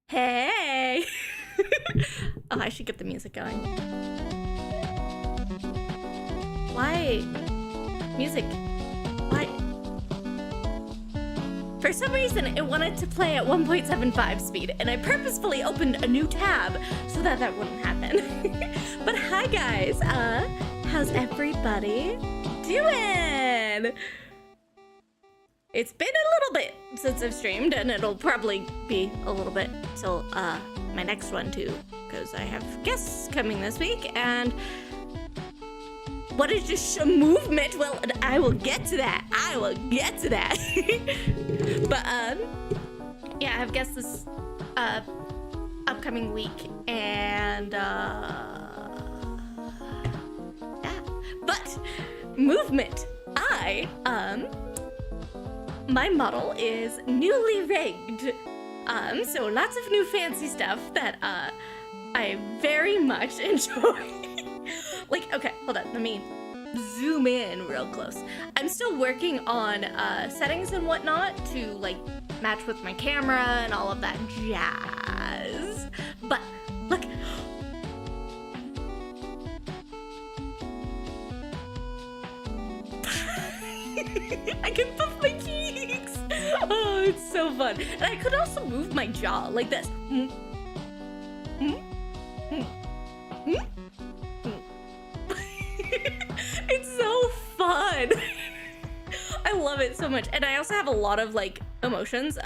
Hey! Oh, I should get the music going. Why? Music. Why? For some reason, it wanted to play at 1.75 speed, and I purposefully opened a new tab so that that wouldn't happen. But hi, guys. How's everybody doing? It's been a little bit since I've streamed, and it'll probably be a little bit till my next one too, because I have guests coming this week. And what is this movement? Well, I will get to that. But yeah, I have guests this upcoming week, and yeah. But movement. My model is newly rigged. So lots of new fancy stuff that I very much enjoy. Like, okay, hold on, let me zoom in real close. I'm still working on settings and whatnot to like match with my camera and all of that jazz. But look. I can puff my cheeks. Oh, it's so fun. And I could also move my jaw like this. It's so fun. I love it so much. And I also have a lot of like emotions.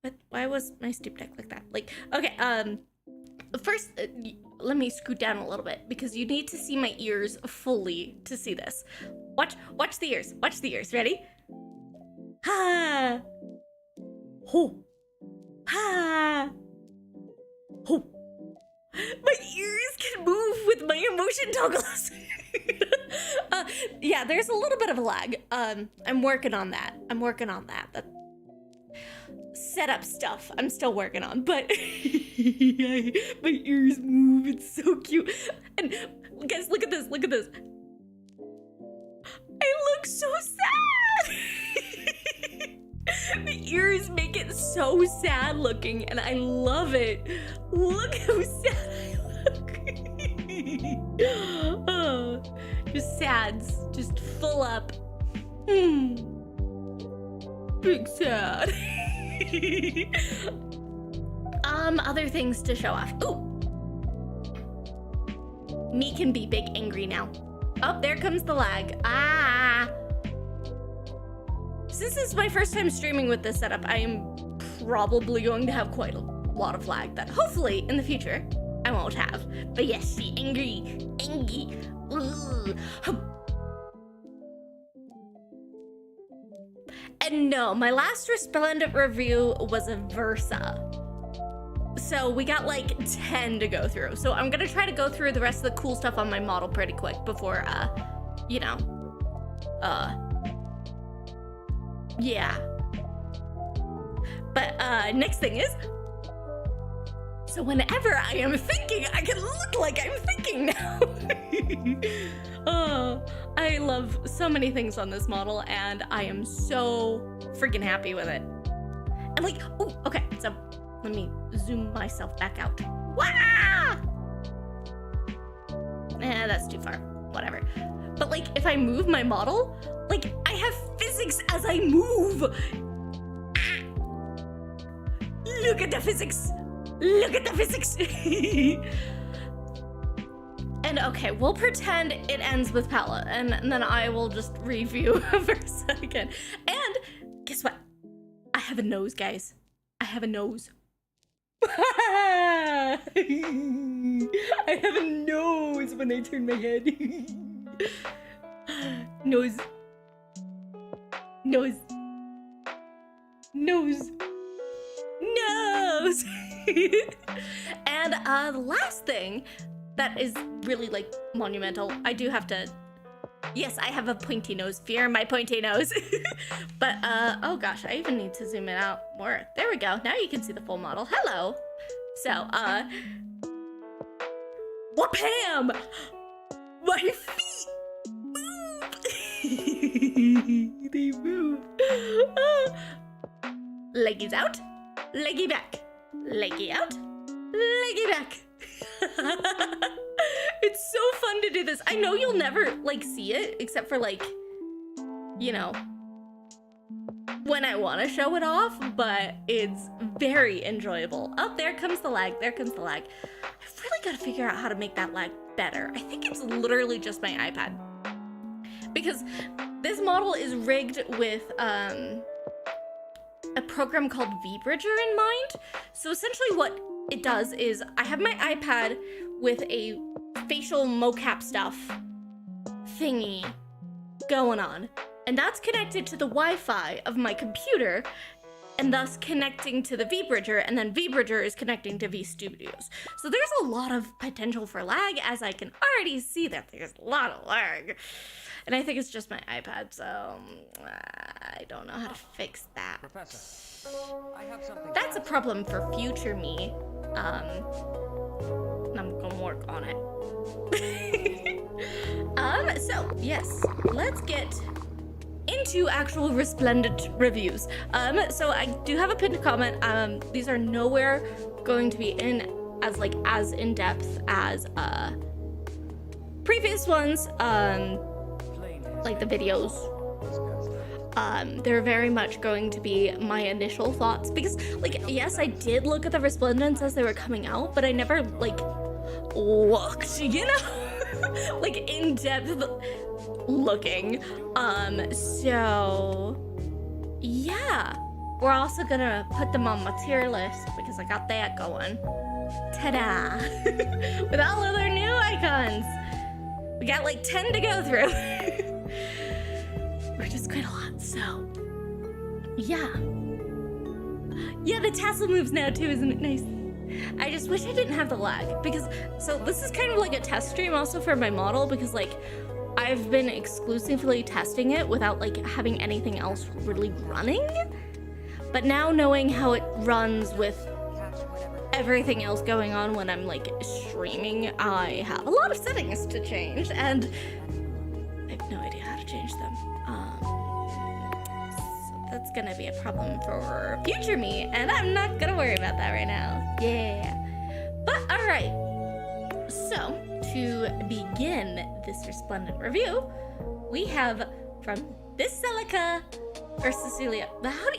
But why was my stoop deck like that? Like, okay, first, let me scoot down a little bit because you need to see my ears fully to see this. Watch the ears. Watch the ears. Ready? Ha! Ho! Ha! Ho! My ears can move with my emotion toggles. Yeah, there's a little bit of a lag. I'm working on that. That setup stuff I'm still working on, but my ears move. It's so cute. And guys, look at this. I look so sad. The ears make it so sad looking, and I love it. Look how sad I look. Oh, just sads, just full up. Big sad. Other things to show off. Ooh. Me can be big angry now. Oh, there comes the lag. Since this is my first time streaming with this setup, I am probably going to have quite a lot of lag that hopefully in the future I won't have. But yes, see, angry. Ooh. And no, my last Resplendent review was Aversa. So we got like 10 to go through. So I'm gonna try to go through the rest of the cool stuff on my model pretty quick before, you know, yeah. But next thing is, so whenever I am thinking, I can look like I'm thinking now. Oh, I love so many things on this model, and I am so freaking happy with it. And like, oh, okay, so let me zoom myself back out. Wah! That's too far, whatever. But like, if I move my model, like, I have physics as I move. Look at the physics. And okay, we'll pretend it ends with Pella, and then I will just review Aversa again. And guess what? I have a nose, guys. I have a nose. I have a nose when I turn my head. Nose. And the last thing that is really like monumental, I do have to, yes, I have a pointy nose. Fear my pointy nose. But oh gosh, I even need to zoom it out more. There we go. Now you can see the full model. Hello. So, wham! My feet move. They move. Leggies out, leggy back, leggy out, leggy back. It's so fun to do this. I know you'll never like see it except for like, you know, when I want to show it off, but it's very enjoyable. Oh, there comes the lag. There comes the lag. I've really got to figure out how to make that lag better. I think it's literally just my iPad. Because this model is rigged with a program called VBridger in mind. So essentially what it does is I have my iPad with a facial mocap stuff thingy going on. And that's connected to the Wi-Fi of my computer, and thus connecting to the VBridger, and then VBridger is connecting to VStudios. So there's a lot of potential for lag, as I can already see that there's a lot of lag. And I think it's just my iPad, so I don't know how to fix that. Professor, I have something. That's a problem for future me. And I'm gonna work on it. So yes, let's get into actual Resplendent reviews. So I do have a pinned comment. These are nowhere going to be as in depth as previous ones. Like the videos. They're very much going to be my initial thoughts because, like, yes, I did look at the Resplendents as they were coming out, but I never like looked, you know, like in depth looking. So yeah, we're also gonna put them on my tier list because I got that going. Ta-da! With all of their new icons, we got like 10 to go through. Which is quite a lot. So yeah, the tassel moves now too, isn't it nice? I just wish I didn't have the lag because so this is kind of like a test stream also for my model because like I've been exclusively testing it without like having anything else really running. But now knowing how it runs with everything else going on when I'm like streaming, I have a lot of settings to change and I have no idea how to change them. So that's gonna be a problem for future me and I'm not gonna worry about that right now. Yeah. But all right. So to begin this Resplendent review, we have from this Celica or Cecilia. How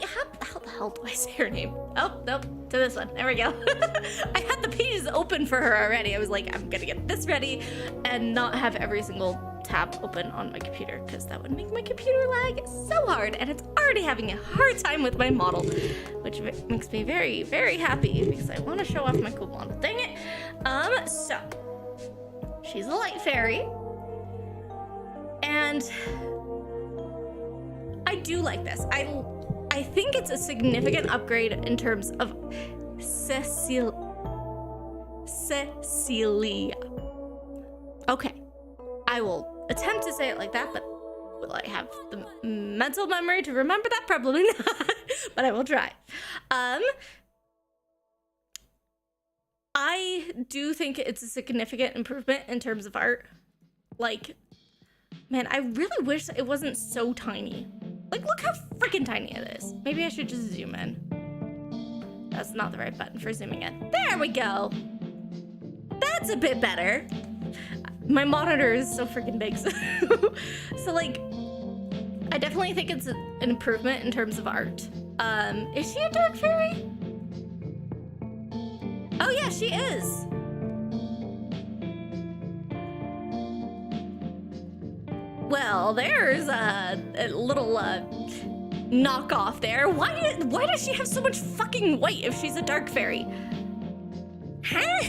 the hell do I say her name? Oh, nope, to this one. There we go. I had the pages open for her already. I was like, I'm gonna get this ready and not have every single tab open on my computer because that would make my computer lag so hard and it's already having a hard time with my model, which makes me very, very happy because I want to show off my cool model. Dang it. So she's a light fairy and I do like this. I think it's a significant upgrade in terms of Cecilia. Okay, I will attempt to say it like that, but will I have the mental memory to remember that? Probably not, but I will try. I do think it's a significant improvement in terms of art. Like, man, I really wish it wasn't so tiny. Like, look how freaking tiny it is. Maybe I should just zoom in. That's not the right button for zooming in. There we go. That's a bit better. My monitor is so freaking big. So like, I definitely think it's an improvement in terms of art. Is she a dark fairy? Oh yeah, she is. Well, there's a little knockoff there. Why does she have so much fucking white if she's a dark fairy? Huh?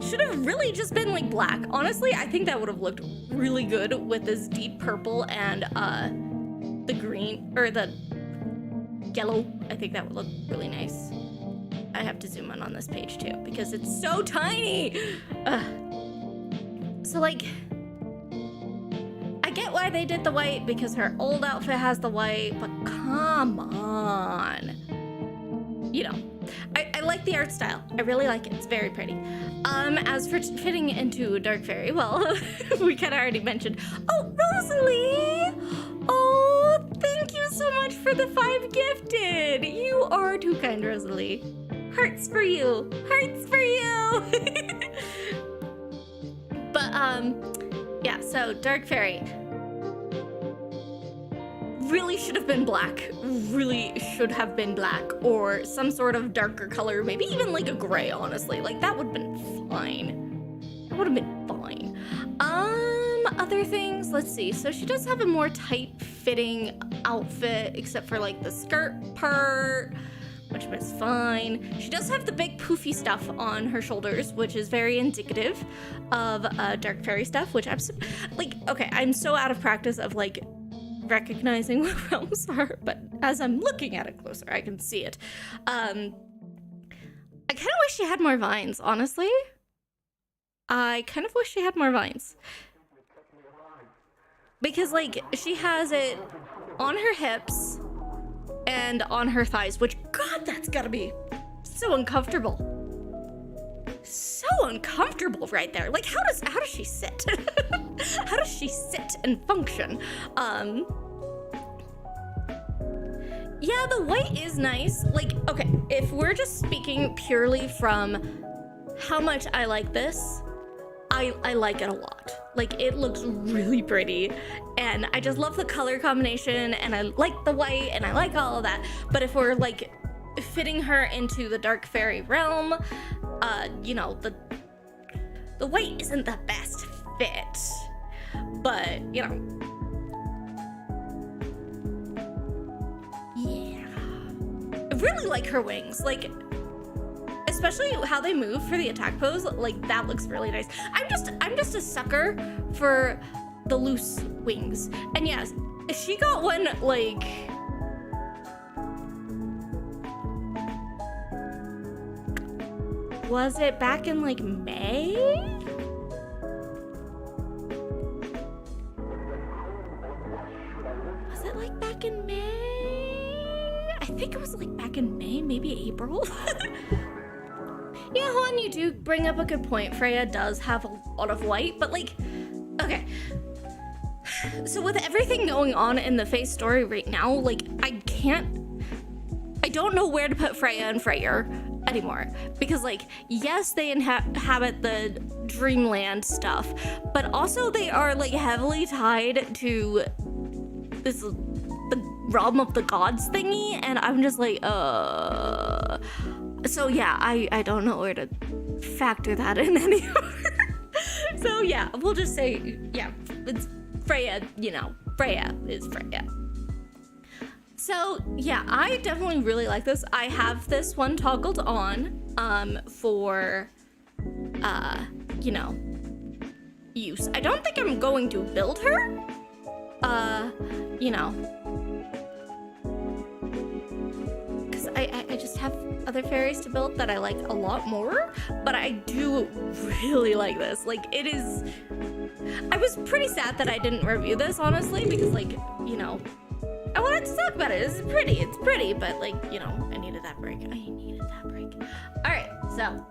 Should have really just been like black. Honestly, I think that would have looked really good with this deep purple and the green or the yellow. I think that would look really nice. I have to zoom in on this page too because it's so tiny. So like, I get why they did the white because her old outfit has the white, but come on. you know, I like the art style. I really like it. It's very pretty. As for fitting into Dark Fairy, well, we kind of already mentioned. Oh, Rosalie! Oh, thank you so much for the 5 gifted. You are too kind, Rosalie. Hearts for you. Hearts for you. But yeah. So Dark Fairy really should have been black. Really should have been black, or some sort of darker color, maybe even like a gray, honestly. Like, that would have been fine. That would have been fine. Other things, let's see. So she does have a more tight-fitting outfit, except for like the skirt part, which is fine. She does have the big poofy stuff on her shoulders, which is very indicative of Dark Fairy stuff, which I'm like, okay, I'm so out of practice of like recognizing what realms are, but as I'm looking at it closer, I can see it. I kind of wish she had more vines, honestly. I kind of wish she had more vines. Because, like, she has it on her hips and on her thighs, which, God, that's gotta be so uncomfortable. So uncomfortable right there. Like, how does she sit? How does she sit and function? Yeah, the white is nice. Like, okay, if we're just speaking purely from how much I like this, I like it a lot. Like, it looks really pretty, and I just love the color combination, and I like the white, and I like all of that. But if we're like fitting her into the Dark Fairy realm, you know, the white isn't the best fit, but you know, yeah, I really like her wings, like especially how they move for the attack pose. Like, that looks really nice. I'm just a sucker for the loose wings, and yes, she got one like. Was it back in like May? Was it like back in May? I think it was like back in May, maybe April. Yeah, Juan, you do bring up a good point. Freya does have a lot of white, but like, okay. So with everything going on in the Fae story right now, like, I don't know where to put Freya and Freyr anymore, because like, yes, they inhabit the dreamland stuff, but also they are like heavily tied to the realm of the gods thingy, and I'm just like, so yeah, I don't know where to factor that in anymore. So yeah, we'll just say, yeah, it's Freya, you know, Freya is Freya. So yeah, I definitely really like this. I have this one toggled on for you know, use. I don't think I'm going to build her. You know, because I just have other fairies to build that I like a lot more, but I do really like this. Like, it is, I was pretty sad that I didn't review this, honestly, because like, you know, I wanted to talk about it. It's pretty, but like, you know, I needed that break. All right, so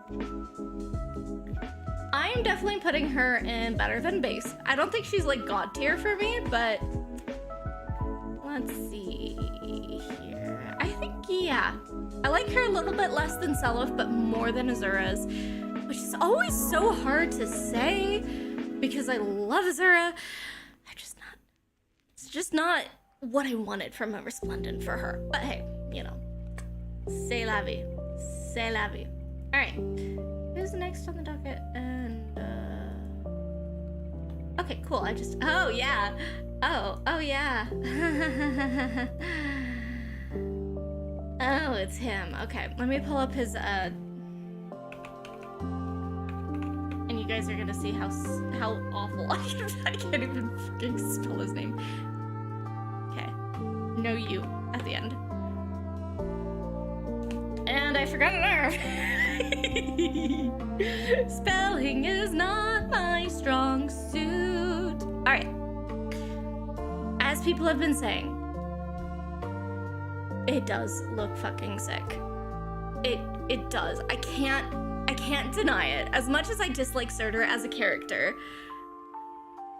I'm definitely putting her in better than base. I don't think she's like god tier for me, but let's see here. I think, yeah, I like her a little bit less than Seliph, but more than Azura's, which is always so hard to say because I love Azura. It's just not what I wanted from a Resplendent for her. But hey, you know, c'est la vie. C'est la vie. All right, who's next on the docket? And okay, cool. Oh yeah. Oh yeah. Oh, it's him. Okay, let me pull up his and you guys are gonna see how awful I can't even fucking spell his name. Okay, no U at the end. And I forgot an R. Spelling is not my strong suit. All right. As people have been saying, it does look fucking sick. it does. I can't deny it. As much as I dislike Surtur as a character,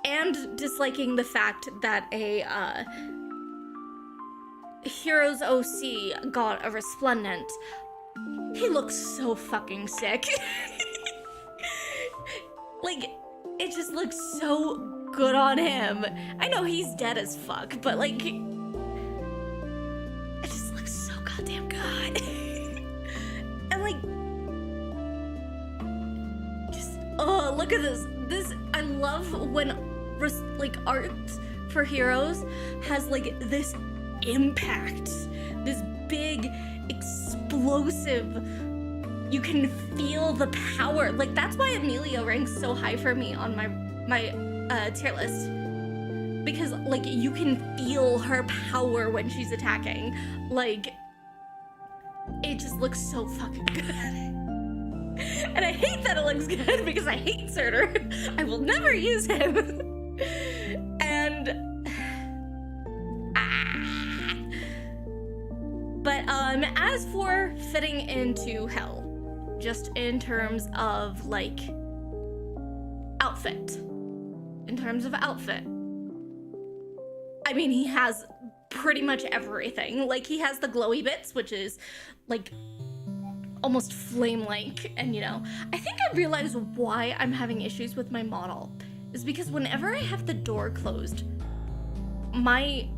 and disliking the fact that a Heroes OC got a Resplendent, he looks so fucking sick. Like, it just looks so good on him. I know he's dead as fuck, but like, it just looks so goddamn good. And like, just, oh, look at this. I love when like art for Heroes has like this impact, this big explosive, you can feel the power. Like, that's why Amelia ranks so high for me on my tier list, because like you can feel her power when she's attacking. Like, it just looks so fucking good. And I hate that it looks good because I hate Surtur. I will never use him. And but as for fitting into Hell, just in terms of like outfit, I mean, he has pretty much everything. Like, he has the glowy bits, which is like almost flame-like, and you know, I think I realize why I'm having issues with my model is because whenever I have the door closed, my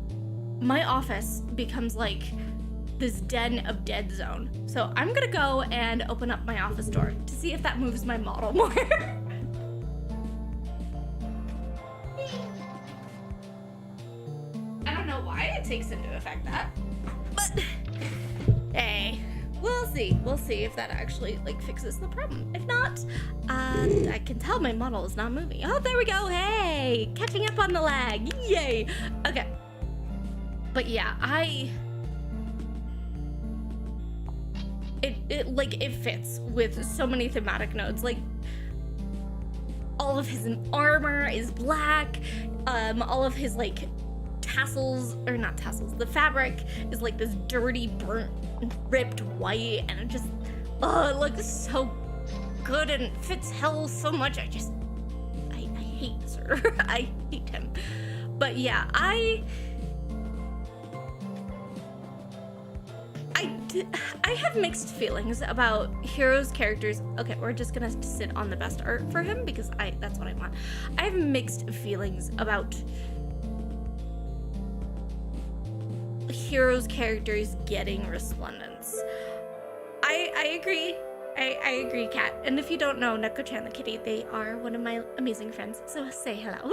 office becomes like this den of dead zone. So I'm gonna go and open up my office door to see if that moves my model more. I don't know why it takes into effect that, but hey, we'll see if that actually like fixes the problem. If not, I can tell my model is not moving. Oh, there we go. Hey, catching up on the lag. Yay. Okay. But yeah, it fits with so many thematic nodes. Like, all of his armor is black. All of his like tassels, or not tassels, the fabric is like this dirty, burnt, ripped white, and it just, it looks so good and fits Hell so much. I hate Surtur. I hate him. But yeah, I have mixed feelings about Heroes characters. Okay, we're just gonna sit on the best art for him because that's what I want. I have mixed feelings about Heroes characters getting Resplendence. I agree. I agree, Kat. And if you don't know Neko-chan the kitty, they are one of my amazing friends, so say hello.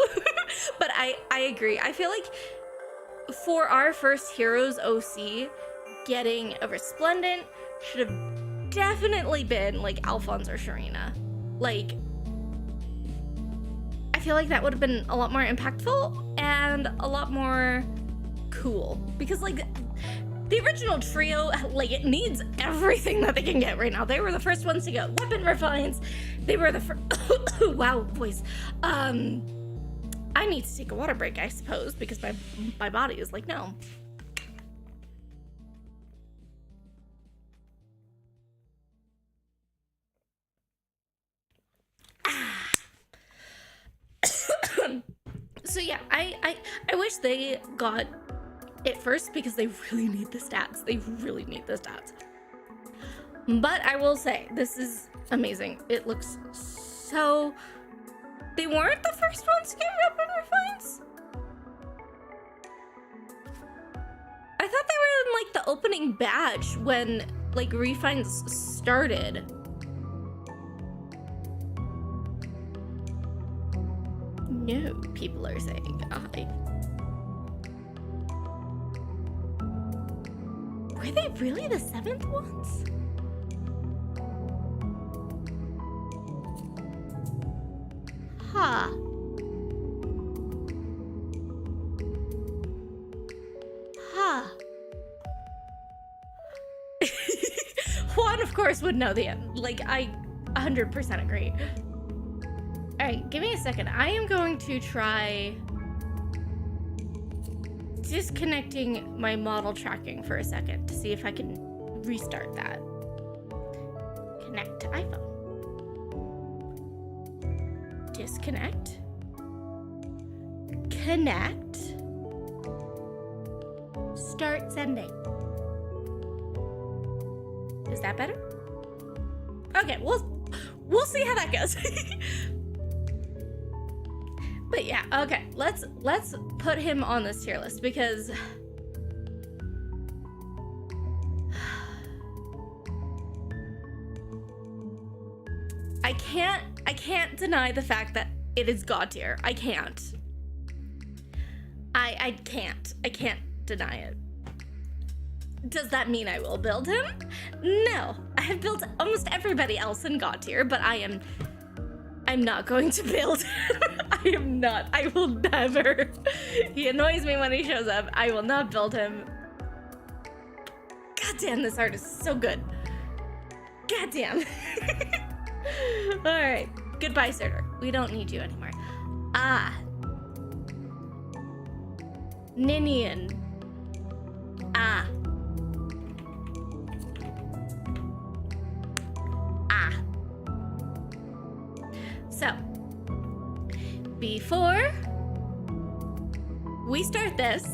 But I agree. I feel like for our first Heroes OC, getting a Resplendent should have definitely been like Alphonse or Sharina. Like, I feel like that would have been a lot more impactful and a lot more cool, because like the original trio, like, it needs everything that they can get right now. They were the first ones to get weapon refines. They were the first. Wow, boys. I need to take a water break, I suppose, because my body is like, no. So yeah, I wish they got it first because they really need the stats. They really need the stats. But I will say, this is amazing. It looks so... They weren't the first ones to get weapon refines? I thought they were in like the opening batch when like refines started. No, people are saying I. Were they really the 7th ones? Huh. Huh. Juan, of course, would know the end. Like, I 100% agree. Alright, give me a second. I am going to try disconnecting my model tracking for a second to see if I can restart that. iPhone. Disconnect. Connect. Start sending. Is that better? Okay, we'll see how that goes. But yeah, okay, let's put him on this tier list because I can't deny the fact that it is God tier. I can't. I can't deny it. Does that mean I will build him? No. I have built almost everybody else in God tier, but I'm not going to build him. I am not. I will never. He annoys me when he shows up. I will not build him. God damn, this art is so good. God damn. Alright. Goodbye, Surtur. We don't need you anymore. Ah. Ninian. Ah. So, before we start this,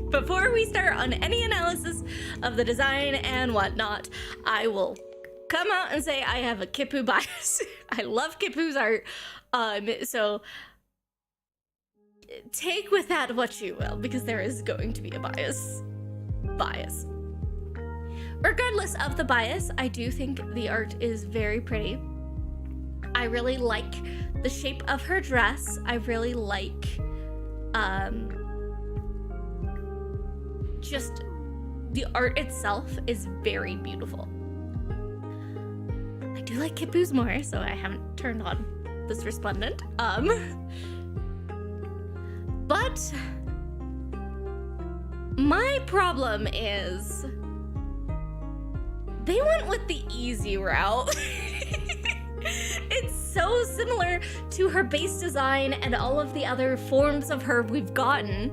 before we start on any analysis of the design and whatnot, I will come out and say I have a Kippu bias. I love Kippu's art, so take with that what you will, because there is going to be a bias. Regardless of the bias, I do think the art is very pretty. I really like the shape of her dress. I really like just the art itself is very beautiful. I do like Kippu's more, so I haven't turned on this Resplendent. But my problem is they went with the easy route. It's so similar to her base design and all of the other forms of her we've gotten.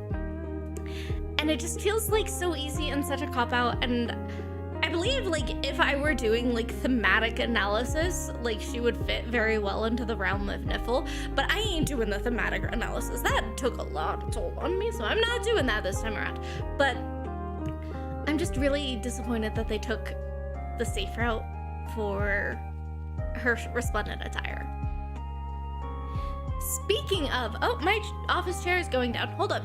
And it just feels like so easy and such a cop-out. And I believe, like, if I were doing, like, thematic analysis, like, she would fit very well into the realm of Niffle. But I ain't doing the thematic analysis. That took a lot of toll on me, so I'm not doing that this time around. But I'm just really disappointed that they took the safe route for her Resplendent attire. Speaking of, oh, my office chair is going down. Hold on.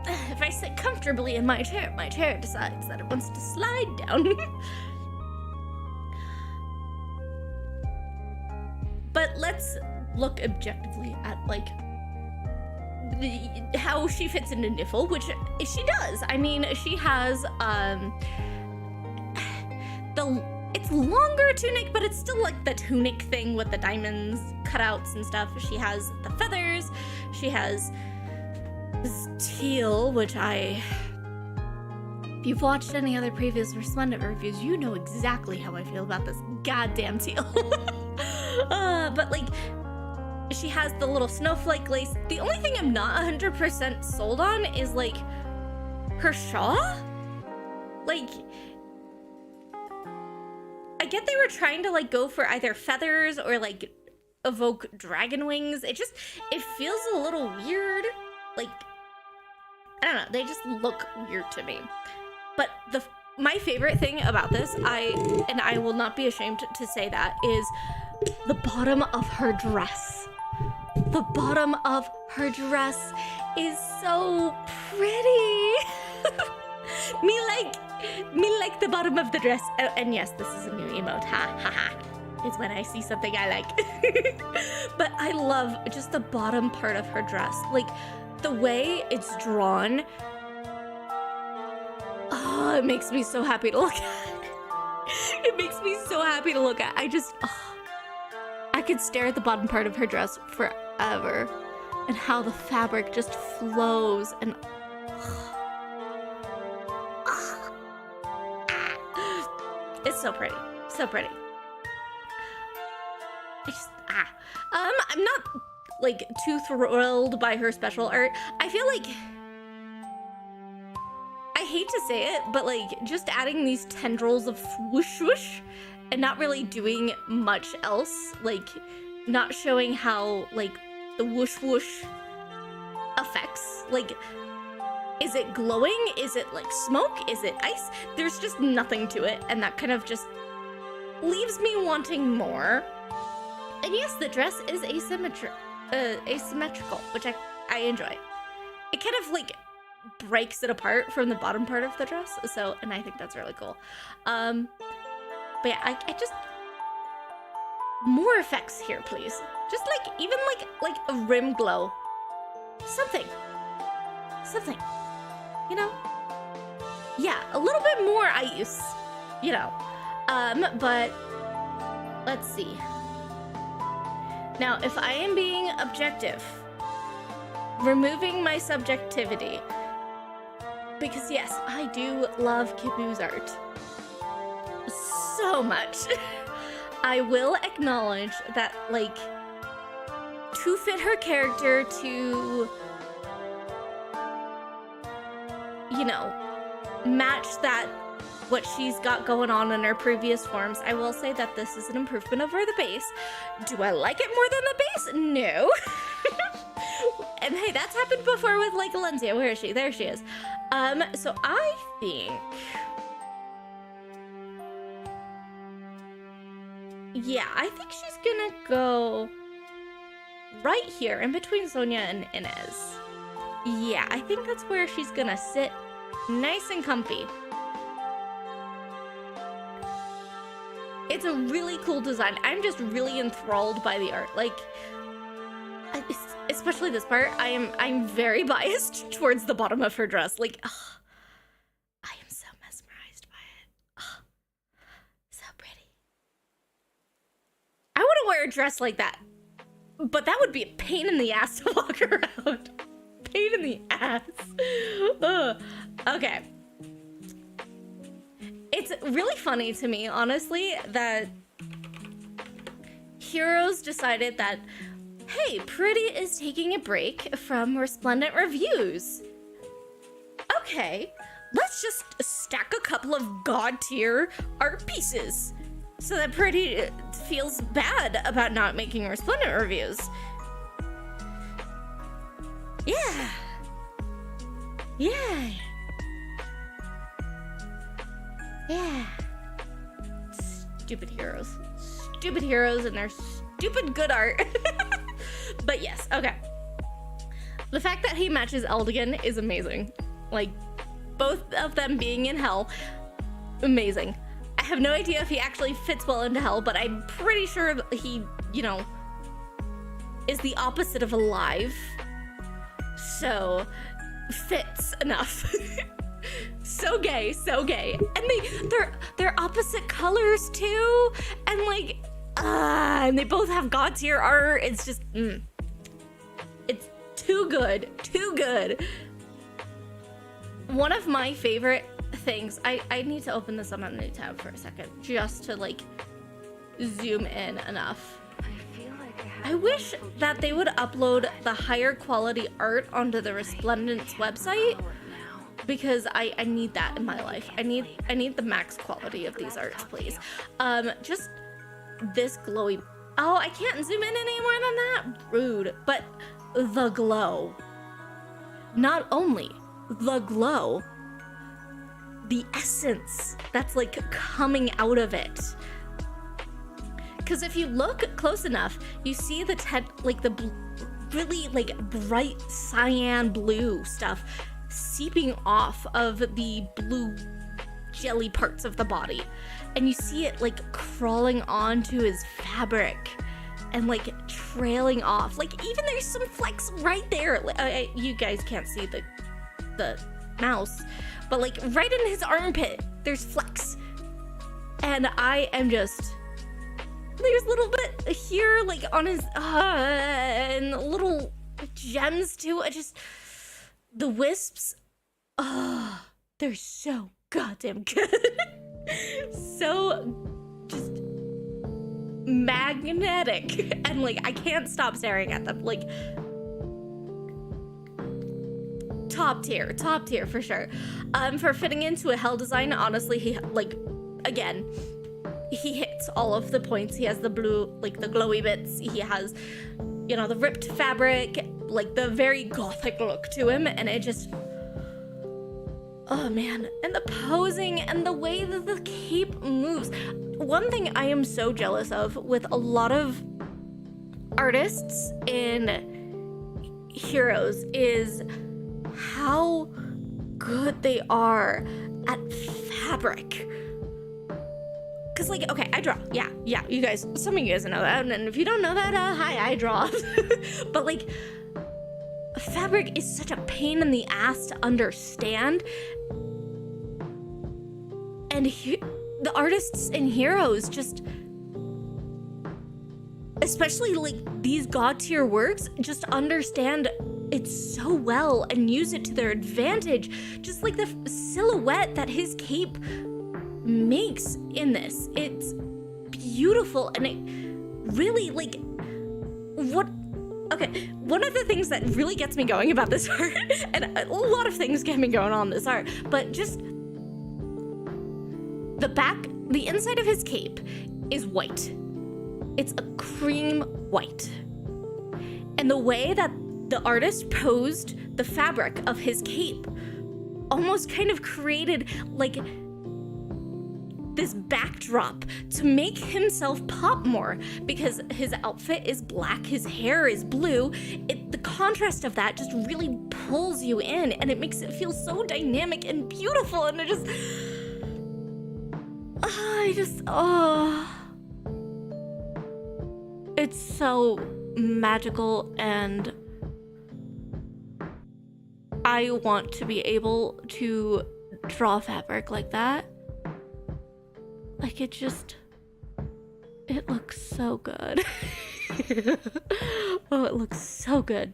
If I sit comfortably in my chair decides that it wants to slide down. But let's look objectively at, like, how she fits into Niffle, which she does. I mean, she has it's longer tunic, but it's still like the tunic thing with the diamonds, cutouts and stuff. She has the feathers. She has this teal, which if you've watched any other previous Resplendent reviews, you know exactly how I feel about this goddamn teal. But like, she has the little snowflake lace. The only thing I'm not 100% sold on is like her shawl. Like, I get they were trying to like go for either feathers or like evoke dragon wings. It feels a little weird. Like, I don't know, they just look weird to me. But my favorite thing about this, I will not be ashamed to say that, is the bottom of her dress. The bottom of her dress is so pretty. Me like the bottom of the dress. Oh, and yes, this is a new emote. Ha ha ha. It's when I see something I like. But I love just the bottom part of her dress. Like, the way it's drawn. Oh, it makes me so happy to look at. It makes me so happy to look at. I could stare at the bottom part of her dress forever. And how the fabric just flows and it's so pretty. So pretty. I'm not like too thrilled by her special art. I feel like I hate to say it, but like just adding these tendrils of whoosh whoosh and not really doing much else, like not showing how like the whoosh whoosh affects, like, is it glowing? Is it like smoke? Is it ice? There's just nothing to it, and that kind of just leaves me wanting more. And yes, the dress is asymmetrical, which I enjoy. It kind of like breaks it apart from the bottom part of the dress, so, and I think that's really cool. But yeah, I just, more effects here, please. Just like, even like a rim glow. Something, you know? Yeah, a little bit more ice, you know. But let's see. Now, if I am being objective, removing my subjectivity, because yes, I do love Kibu's art so much. I will acknowledge that, like, to fit her character, to, you know, match that, what she's got going on in her previous forms, I will say that this is an improvement over the base. Do I like it more than the base? No. And hey, that's happened before with, like, Alencia. Where is she? There she is. So I think, yeah, I think she's gonna go right here in between Sonia and Inez. Yeah, I think that's where she's gonna sit nice and comfy. It's a really cool design. I'm just really enthralled by the art. Like, especially this part, I'm very biased towards the bottom of her dress. Like, ugh, I am so mesmerized by it. Ugh, so pretty. I want to wear a dress like that, but that would be a pain in the ass to walk around. Pain in the ass. Ugh. Okay. It's really funny to me, honestly, that Heroes decided that, hey, Pretty is taking a break from Resplendent reviews. Okay, let's just stack a couple of god tier art pieces so that Pretty feels bad about not making Resplendent reviews. Yeah. Yeah. Yeah. Stupid heroes. Stupid heroes and their stupid good art. But yes, okay. The fact that he matches Eldigan is amazing. Like, both of them being in hell, amazing. I have no idea if he actually fits well into hell, but I'm pretty sure he, you know, is the opposite of alive. So, fits enough. So gay, so gay. And they're opposite colors too. And like, and they both have god tier art. It's just, it's too good, too good. One of my favorite things, I need to open this on a new tab for a second, just to like zoom in enough. I wish that they would upload the higher quality art onto the Resplendent's website, because I need that in my life. I need the max quality of these arts, please. Just this glowy, oh, I can't zoom in any more than that? Rude. But the glow. Not only the glow, the essence that's like coming out of it. Because if you look close enough, you see the really like bright cyan blue stuff seeping off of the blue jelly parts of the body, and you see it like crawling onto his fabric and like trailing off. Like, even there's some flecks right there. You guys can't see the mouse, but like right in his armpit there's flecks, and I am just, there's a little bit here like on his and little gems too. I just, the wisps, they're so goddamn good. So just magnetic, and like I can't stop staring at them. Like, top tier for sure. For fitting into a hell design, honestly, he, like, again, he hits all of the points. He has the blue, like, the glowy bits. He has, you know, the ripped fabric, like, the very gothic look to him, and it just... Oh, man. And the posing and the way that the cape moves. One thing I am so jealous of with a lot of artists in Heroes is how good they are at fabric. Because, like, okay, I draw. Yeah, you guys, some of you guys know that. And if you don't know that, hi, I draw. But, like, fabric is such a pain in the ass to understand. And the artists in Heroes just, especially like these god tier works, just understand it so well and use it to their advantage. Just like the silhouette that his cape makes in this, it's beautiful. And it really, like, okay, one of the things that really gets me going about this art, and a lot of things get me going on this art, but just the inside of his cape is white. It's a cream white. And the way that the artist posed the fabric of his cape almost kind of created like this backdrop to make himself pop more, because his outfit is black, his hair is blue. The contrast of that just really pulls you in, and it makes it feel so dynamic and beautiful, and it's so magical, and I want to be able to draw fabric like that. Like, it looks so good. Oh, it looks so good.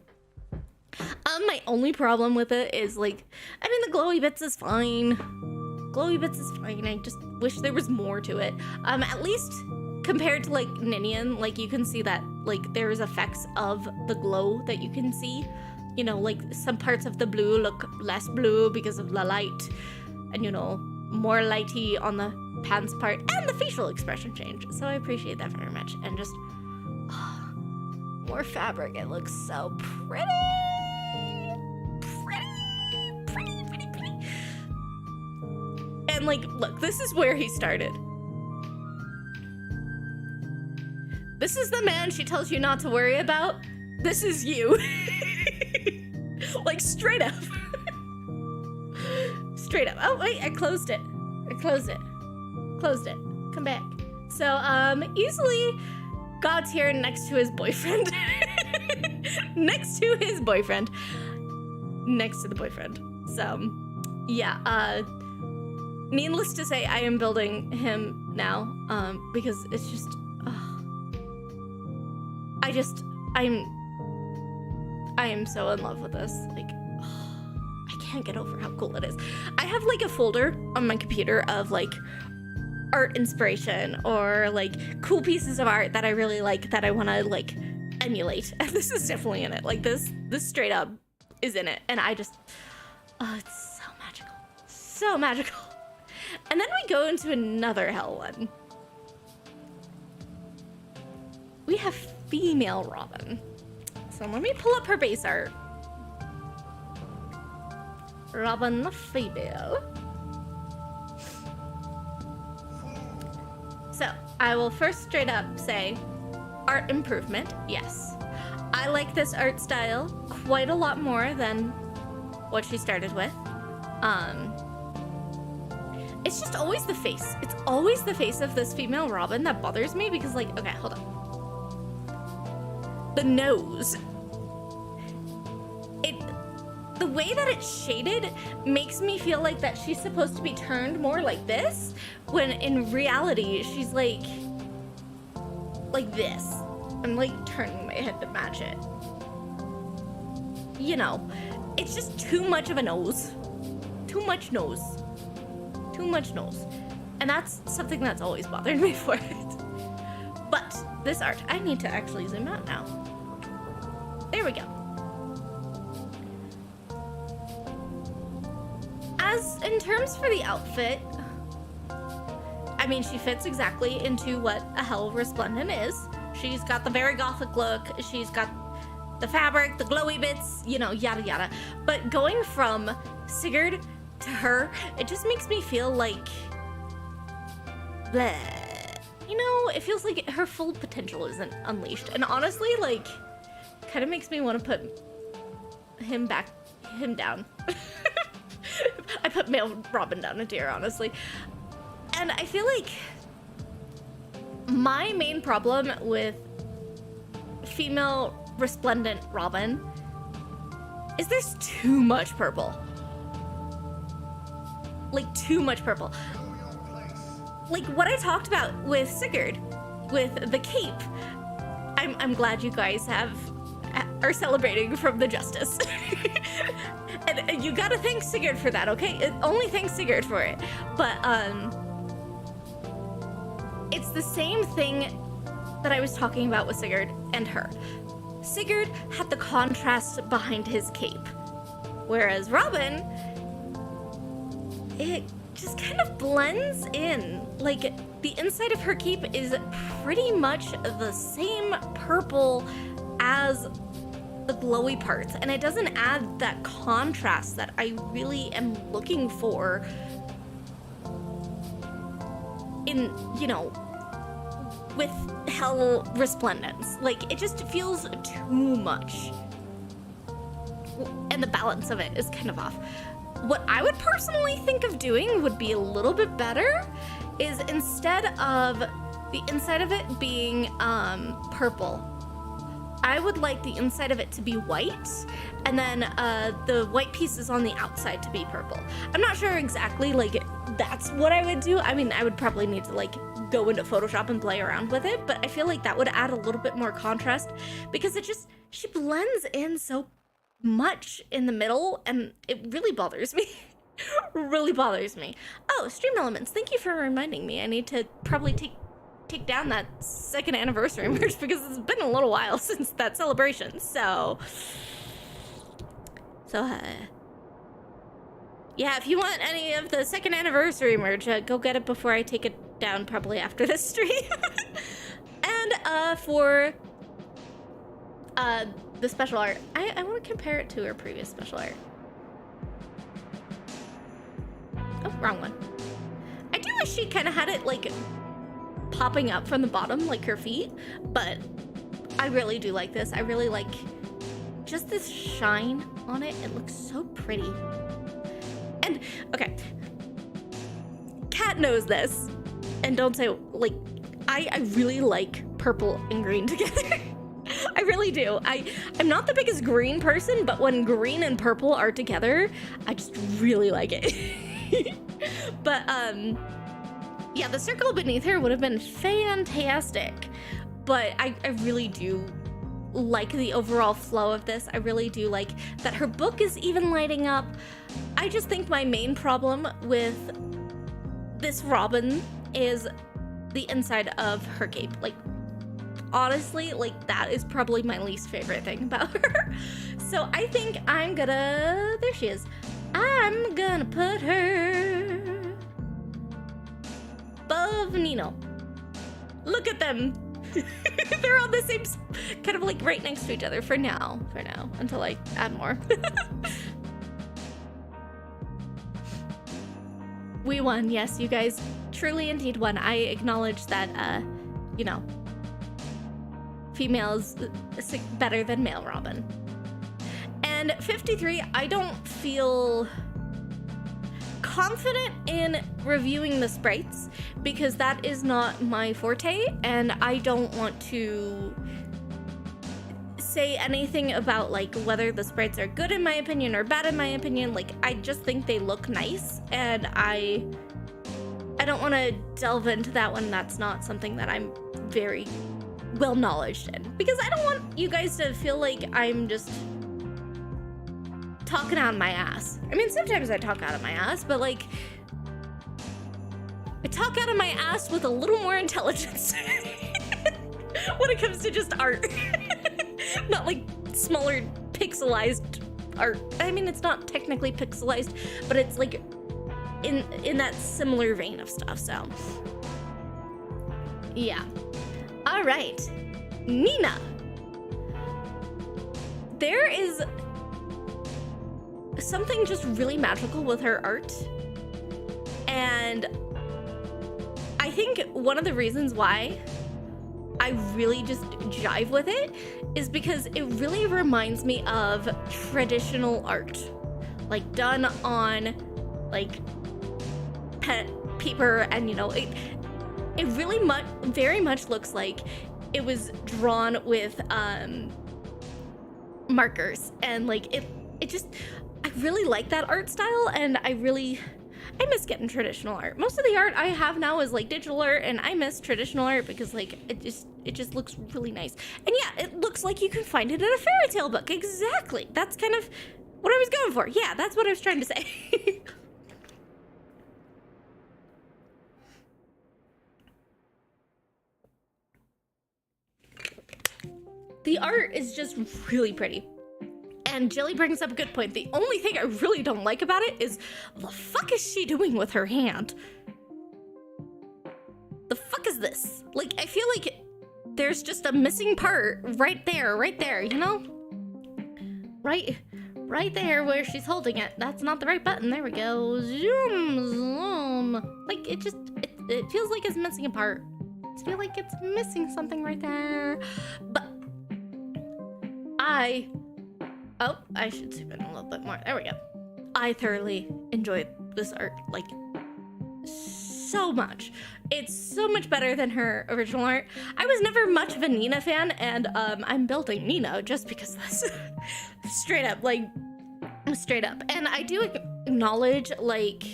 My only problem with it is, like, I mean, the glowy bits is fine. I just wish there was more to it. At least compared to, like, Ninian, like, you can see that, like, there's effects of the glow that you can see. You know, like, some parts of the blue look less blue because of the light, and, you know, more lighty on the pants part, and the facial expression change. So I appreciate that very much. And just more fabric. It looks so pretty. And, like, look, this is where he started. This is the man she tells you not to worry about. This is you. Like, straight up. Straight up. Oh, wait, I closed it. Come back. So, easily God's here next to his boyfriend. Next to the boyfriend. So, yeah, needless to say, I am building him now, because it's just, I am so in love with this. Like, I can't get over how cool it is. I have, like, a folder on my computer of, like, art inspiration or, like, cool pieces of art that I really like that I want to, like, emulate. And this is definitely in it. Like, this straight up is in it. And I just, it's so magical. So magical. And then we go into another hell one. We have female Robin. So let me pull up her base art. Robin the female. So I will first straight up say art improvement. Yes. I like this art style quite a lot more than what she started with. It's just always the face. It's always the face of this female Robin that bothers me because, like, okay, hold on. The nose. The way that it's shaded makes me feel like that she's supposed to be turned more like this, when in reality, she's like this. I'm, like, turning my head to match it. You know, it's just too much of a nose. Too much nose. And that's something that's always bothered me for it. But this art, I need to actually zoom out now. There we go. in terms for the outfit, I mean, she fits exactly into what a hell Resplendent is. She's got the very gothic look. She's got the fabric, the glowy bits, you know, yada yada. But going from Sigurd to her, it just makes me feel like, bleh. You know, it feels like her full potential isn't unleashed. And honestly, like, kind of makes me want to put him down. I put male Robin down a tier, honestly. And I feel like my main problem with female Resplendent Robin is there's too much purple. Like, too much purple. Like what I talked about with Sigurd, with the cape. I'm glad you guys are celebrating from the justice. and you gotta thank Sigurd for that, okay? Only thank Sigurd for it. But it's the same thing that I was talking about with Sigurd and her. Sigurd had the contrast behind his cape, whereas Robin, it just kind of blends in. Like, the inside of her cape is pretty much the same purple as the glowy parts, and it doesn't add that contrast that I really am looking for in, you know, with Hell Resplendence. Like, it just feels too much, and the balance of it is kind of off. What I would personally think of doing would be a little bit better is, instead of the inside of it being purple, I would like the inside of it to be white, and then the white pieces on the outside to be purple. I'm not sure exactly, like, that's what I would do. I mean, I would probably need to, like, go into Photoshop and play around with it, but I feel like that would add a little bit more contrast, because she blends in so much in the middle, and it really bothers me. Really bothers me. Oh, Stream Elements, thank you for reminding me. I need to probably take down that 2nd anniversary merch, because it's been a little while since that celebration. So yeah, if you want any of the 2nd anniversary merch, go get it before I take it down, probably after this stream. And for the special art, I want to compare it to her previous special art. Oh, wrong one. I do wish she kind of had it, like, popping up from the bottom, like her feet, but I really do like this. I really like just this shine on it. It looks so pretty. And, okay, Kat knows this, and don't say, like, I really like purple and green together. I really do. I'm not the biggest green person, but when green and purple are together, I just really like it. But yeah, the circle beneath her would have been fantastic, but I really do like the overall flow of this. I really do like that her book is even lighting up. I just think my main problem with this Robin is the inside of her cape. Like, honestly, like, that is probably my least favorite thing about her. So I think I'm gonna, there she is. I'm gonna put her above Nino. Look at them. They're on the same, kind of like right next to each other for now, until I add more. We won. Yes, you guys truly indeed won. I acknowledge that, you know, female is better than male Robin. And 53, I don't feel confident in reviewing the sprites because that is not my forte, and I don't want to say anything about, like, whether the sprites are good in my opinion or bad in my opinion. Like, I just think they look nice, and I don't want to delve into that one. That's not something that I'm very well knowledged in, because I don't want you guys to feel like I'm just talking out of my ass. I mean, sometimes I talk out of my ass, but, like, I talk out of my ass with a little more intelligence when it comes to just art. Not like smaller pixelized art. I mean, it's not technically pixelized, but it's like in that similar vein of stuff. So yeah. All right, Nina. There is something just really magical with her art, and I think one of the reasons why I really just jive with it is because it really reminds me of traditional art, like done on like paper, and you know, it really very much looks like it was drawn with markers, and like it just, I really like that art style, and I miss getting traditional art. Most of the art I have now is like digital art, and I miss traditional art because like it just looks really nice. And yeah, it looks like you can find it in a fairy tale book. Exactly. That's kind of what I was going for. Yeah, that's what I was trying to say. The art is just really pretty. And Jilly brings up a good point. The only thing I really don't like about it is, what the fuck is she doing with her hand? The fuck is this? Like, I feel like there's just a missing part right there, you know? Right there where she's holding it. That's not the right button. There we go. Zoom. Like, it feels like it's missing a part. I feel like it's missing something right there. But I should zoom in a little bit more. There we go. I thoroughly enjoyed this art, like, so much. It's so much better than her original art. I was never much of a Nina fan, and I'm building Nina just because of this. Straight up. And I do acknowledge, like,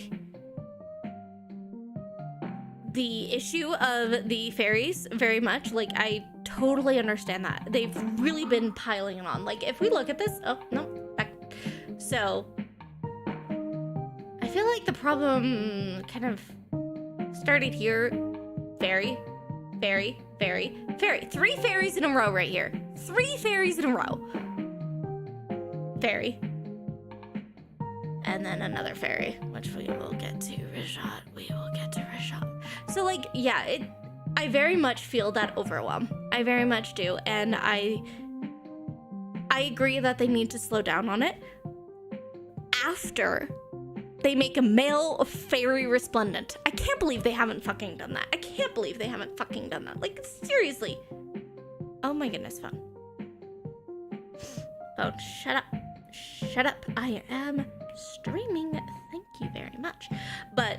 the issue of the fairies very much. Like, I totally understand that. They've really been piling it on. Like, if we look at this, oh no, back. So I feel like the problem kind of started here. Fairy. 3 fairies in a row right here. 3 fairies in a row. Fairy. And then another fairy, which we will get to. Rashad. So, like, yeah, I very much feel that overwhelm. I very much do. And I agree that they need to slow down on it after they make a male fairy Resplendent. I can't believe they haven't fucking done that. Like, seriously. Oh my goodness, phone. Phone, shut up. I am streaming. Thank you very much. But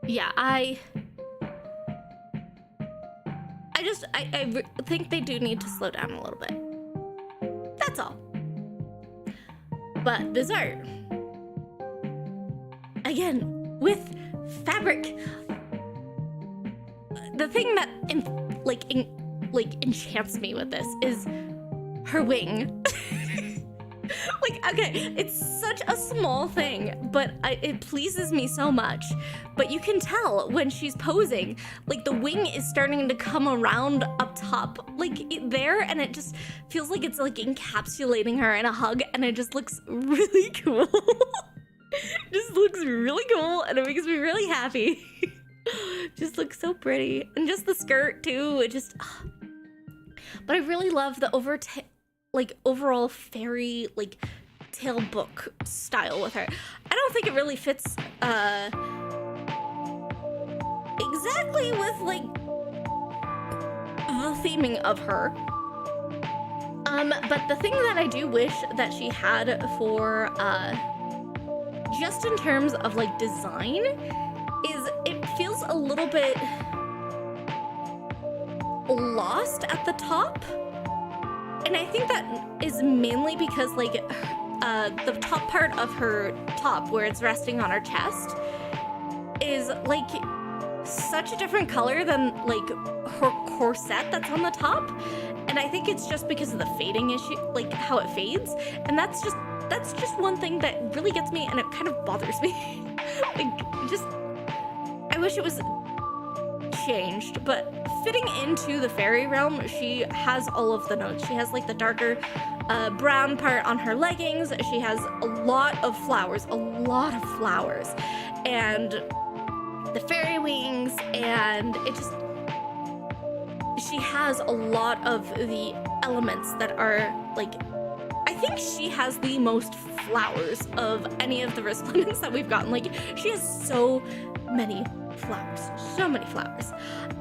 yeah, I think they do need to slow down a little bit. That's all. But this art, again, with fabric, the thing that enchants me with this is her wing. Like, okay, it's such a small thing, but it pleases me so much. But you can tell when she's posing, like, the wing is starting to come around up top, like, there, and it just feels like it's, like, encapsulating her in a hug, and it just looks really cool. It just looks really cool, and it makes me really happy. Just looks so pretty. And just the skirt, too, it just... But I really love the overall fairy, like, tale book style with her. I don't think it really fits exactly with, like, the theming of her. But the thing that I do wish that she had for just in terms of, like, design is it feels a little bit lost at the top. And I think that is mainly because, like, the top part of her top, where it's resting on her chest, is, like, such a different color than, like, her corset that's on the top. And I think it's just because of the fading issue, like, how it fades. And that's just one thing that really gets me, and it kind of bothers me. Like, just, I wish it was changed, but fitting into the fairy realm, she has all of the notes. She has like the darker brown part on her leggings. She has a lot of flowers, and the fairy wings, and she has a lot of the elements that are like, I think she has the most flowers of any of the Resplendents that we've gotten. Like, she has so many flowers.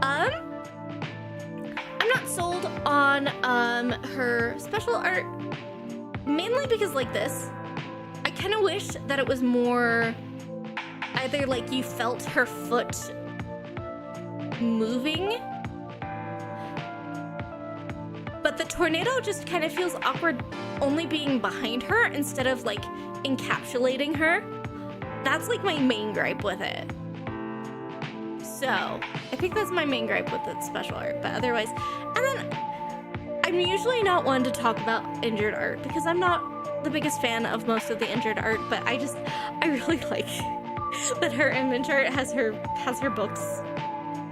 I'm not sold on her special art, mainly because like this, I kind of wish that it was more either like you felt her foot moving, but the tornado just kind of feels awkward only being behind her instead of like encapsulating her. That's like my main gripe with it. So I think that's my main gripe with the special art, but otherwise, and then I'm usually not one to talk about injured art because I'm not the biggest fan of most of the injured art, but I really like that her image art has her books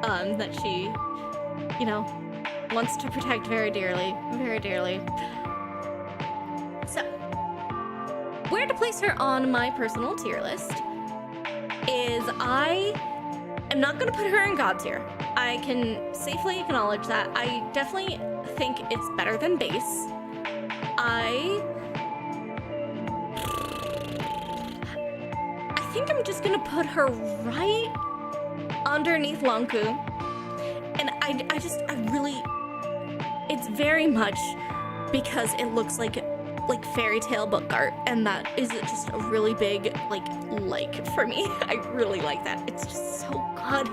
that she, you know, wants to protect very dearly. So, where to place her on my personal tier list is I'm not going to put her in God tier. I can safely acknowledge that. I definitely think it's better than base. I think I'm just going to put her right underneath Lonku. And it's very much because it looks like fairy tale book art, and that is just a really big like for me. I really like that. It's just so good.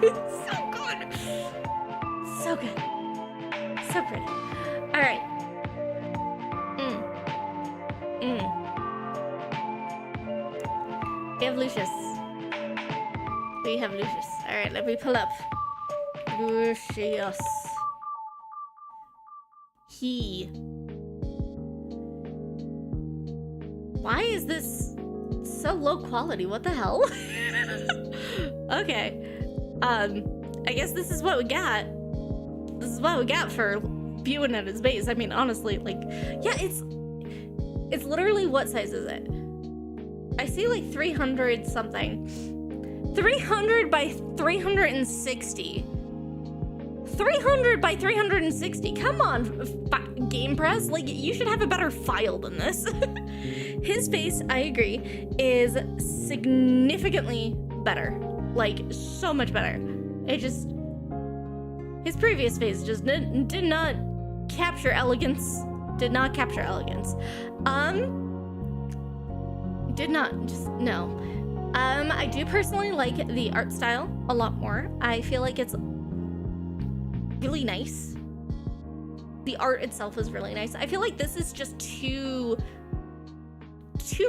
So good. So pretty. All right. We have Lucius. All right, let me pull up Lucius. Why is this so low quality? What the hell? Okay. I guess this is what we got. This is what we got for viewing at his base. I mean, honestly, yeah, it's literally, what size is it? I see like 300 something. 300 by 360. 300 by 360. Come on, Game Press. Like, you should have a better file than this. His face, I agree, is significantly better. Like, so much better. His previous face just did not capture elegance. No. I do personally like the art style a lot more. I feel like it's really nice. The art itself is really nice. I feel like this is just too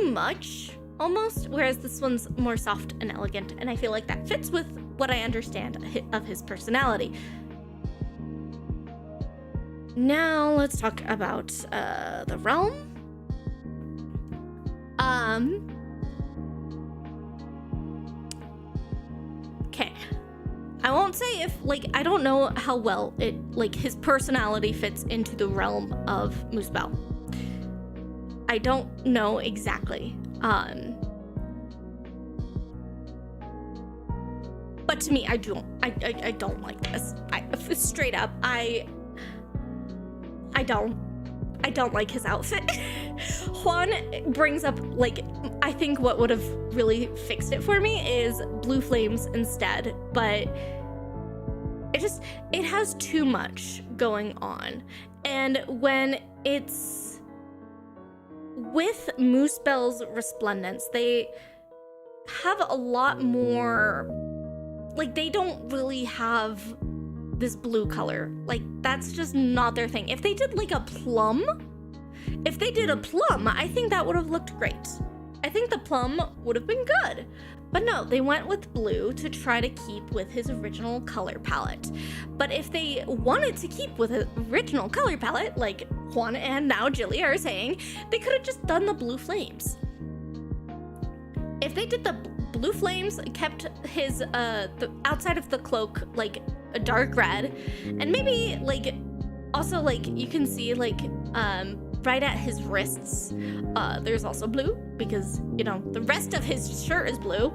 much almost, whereas this one's more soft and elegant, and I feel like that fits with what I understand of his personality. Now let's talk about the realm. Okay. I won't say if, I don't know how well it, his personality fits into the realm of Muspel. I don't know exactly. But to me, I don't like this. Straight up, I don't like his outfit. Juan brings up, I think what would have really fixed it for me is blue flames instead, but it has too much going on. And when it's with Muspel's Resplendence, they have a lot more, they don't really have this blue color. That's just not their thing. If they did a plum, I think that would have looked great. I think the plum would have been good. But no, they went with blue to try to keep with his original color palette. But if they wanted to keep with his original color palette, like Juan and now Jilly are saying, they could have just done the blue flames. If they did the blue flames, kept his the outside of the cloak a dark red, and maybe like also like you can see like right at his wrists there's also blue, because you know the rest of his shirt is blue.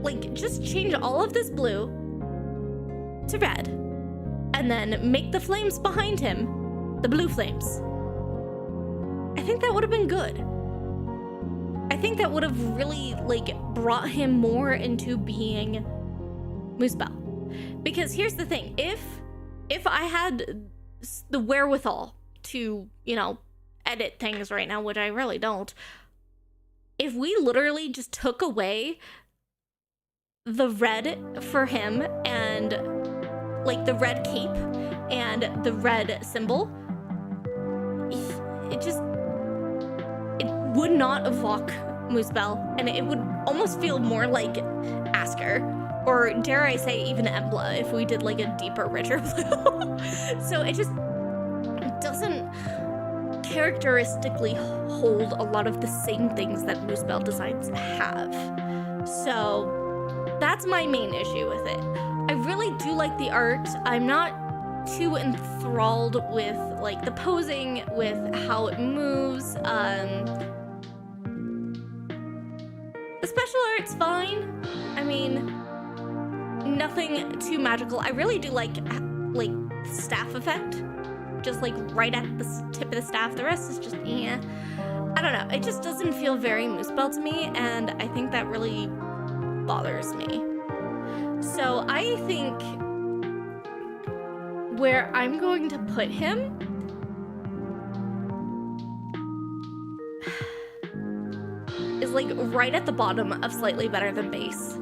Like just change all of this blue to red, and then make the flames behind him the blue flames. I think that would have been good. I think that would have really like brought him more into being Moosebell. Because here's the thing, if I had the wherewithal to, you know, edit things right now, which I really don't, if we literally just took away the red for him and like the red cape and the red symbol, it would not evoke Moosebell, and it would almost feel more like Asker, or dare I say even Embla, if we did like a deeper, richer blue. So it just doesn't characteristically hold a lot of the same things that Moosebell designs have. So that's my main issue with it. I really do like the art. I'm not too enthralled with like the posing, with how it moves. The special art's fine. I mean, nothing too magical. I really do like staff effect, just like right at the tip of the staff. The rest is just I don't know. It just doesn't feel very Moosebell to me, and I think that really bothers me. So I think where I'm going to put him is like right at the bottom of slightly better than base,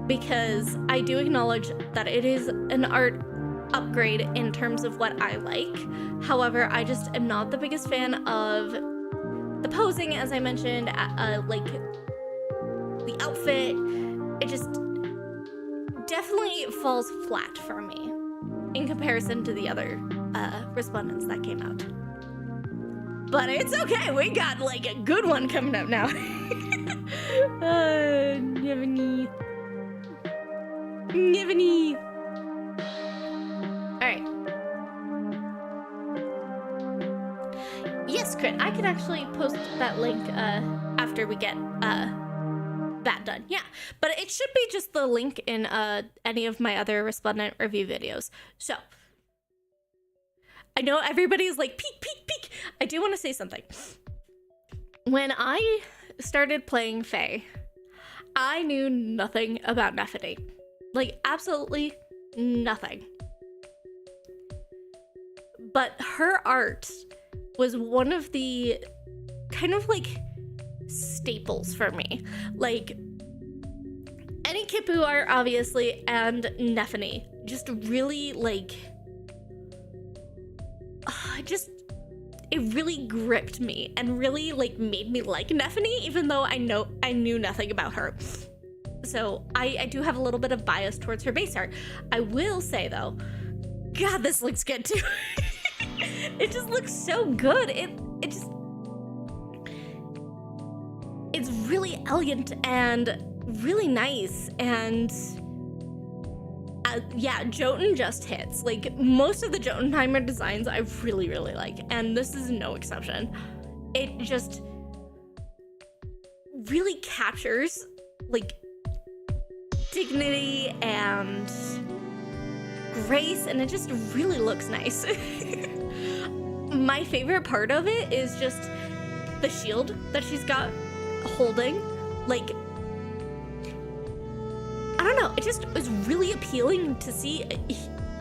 because I do acknowledge that it is an art upgrade in terms of what I like. However, I just am not the biggest fan of the posing, as I mentioned, like the outfit. It just definitely falls flat for me in comparison to the other Resplendents that came out. But it's okay, we got like a good one coming up now. Nivany. Alright. Yes, Crit, I can actually post that link after we get that done. Yeah, but it should be just the link in any of my other Resplendent review videos. So, I know everybody's like, peek, peek, peek. I do want to say something. When I started playing Fae, I knew nothing about Nephany. Like, absolutely nothing. But her art was one of the kind of like staples for me. Like, any Kipu art, obviously, and Nephany just really like it really gripped me and really like made me like Nephany, even though I knew nothing about her. So I do have a little bit of bias towards her base art. I will say though, God, this looks good too. It just looks so good. It's really elegant and really nice, and yeah, Jotun just hits. Like, most of the Jotunheimer designs I really, really like, and this is no exception. It just really captures, like, dignity and grace, and it just really looks nice. My favorite part of it is just the shield that she's got holding. Like, I don't know, it just was really appealing to see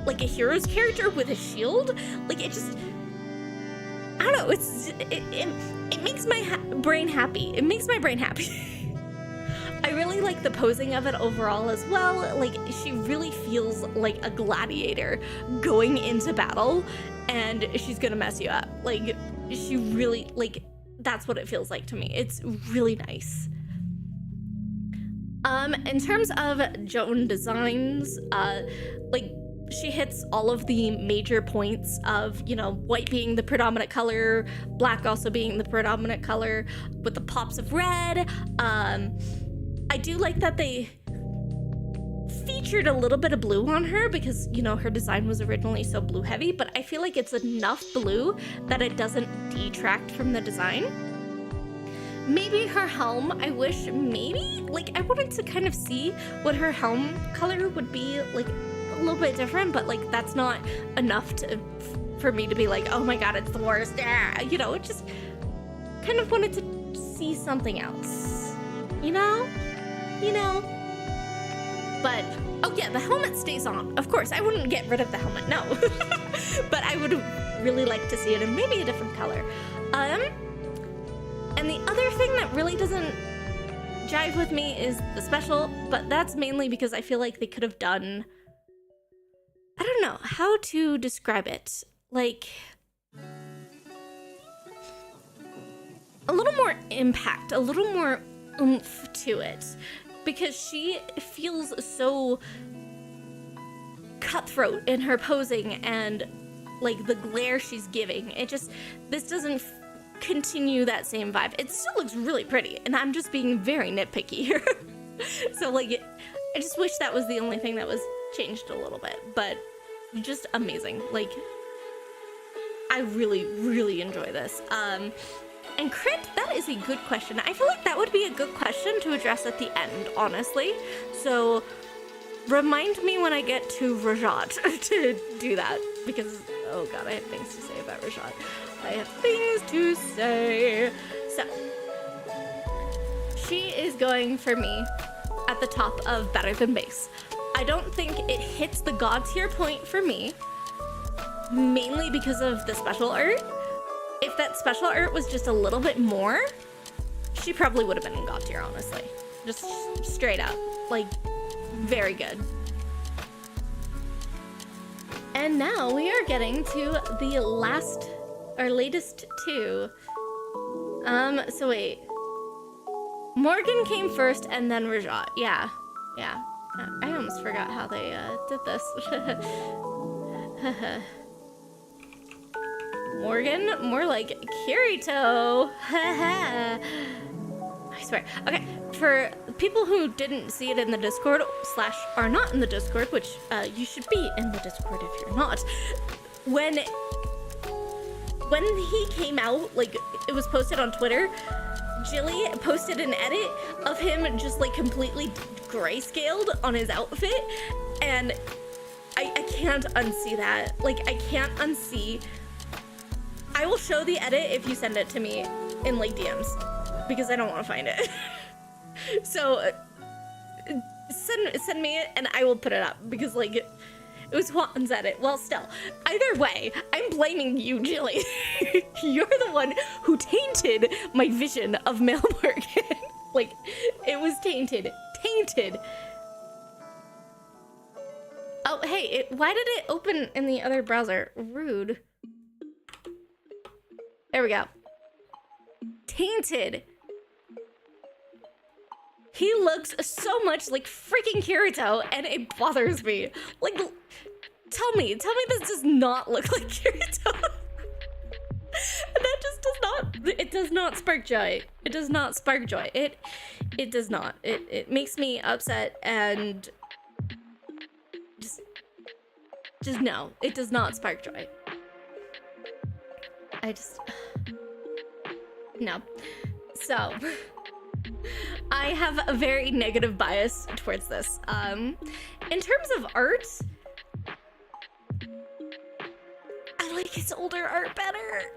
like a hero's character with a shield. Like, it just, I don't know, it makes my brain happy. It makes my brain happy. I really like the posing of it overall as well. Like, she really feels like a gladiator going into battle, and she's gonna mess you up. Like, she really, like, that's what it feels like to me. It's really nice. In terms of Jotun designs, like, she hits all of the major points of, you know, white being the predominant color, black also being the predominant color, with the pops of red. I do like that they feature featured a little bit of blue on her because, you know, her design was originally so blue heavy, but I feel like it's enough blue that it doesn't detract from the design. Maybe her helm, I wish maybe, like, I wanted to kind of see what her helm color would be, like, a little bit different, but, like, that's not enough for me to be like, oh my god, it's the worst. Yeah, you know, it just kind of wanted to see something else, you know? But, oh yeah, the helmet stays on. Of course, I wouldn't get rid of the helmet, no. But I would really like to see it in maybe a different color. And the other thing that really doesn't jive with me is the special, but that's mainly because I feel like they could have done, I don't know how to describe it. Like, a little more impact, a little more oomph to it, because she feels so cutthroat in her posing and like the glare she's giving. This doesn't continue that same vibe. It still looks really pretty, and I'm just being very nitpicky here. So like, I just wish that was the only thing that was changed a little bit, but just amazing. Like, I really, really enjoy this. And crit, that is a good question. I feel like that would be a good question to address at the end, honestly. So remind me when I get to Rajat to do that, because, oh god, I have things to say about Rajat. I have things to say. So, she is going for me at the top of better than base. I don't think it hits the god tier point for me, mainly because of the special art. If that special art was just a little bit more, she probably would have been in god tier, honestly. Just straight up. Like, very good. And now we are getting to the latest two. So wait. Morgan came first and then Rajat. Yeah. I almost forgot how they did this. Morgan, more like Kirito. I swear. Okay, for people who didn't see it in the Discord / are not in the Discord, which you should be in the Discord if you're not. When he came out, like, it was posted on Twitter, Jilly posted an edit of him just like completely grayscaled on his outfit, and I can't unsee that. Like, I can't unsee. I will show the edit if you send it to me in like DMs, because I don't want to find it. So send me it and I will put it up, because like it was Juan's edit. Well, still, either way, I'm blaming you, Jilly. You're the one who tainted my vision of Male Morgan. Like, it was tainted. Oh, hey, why did it open in the other browser? Rude. There we go. Tainted. He looks so much like freaking Kirito, and it bothers me. Like, tell me this does not look like Kirito. That just does not spark joy. It does not spark joy. It does not. It makes me upset, and just no. It does not spark joy. No. So, I have a very negative bias towards this. In terms of art, I like his older art better.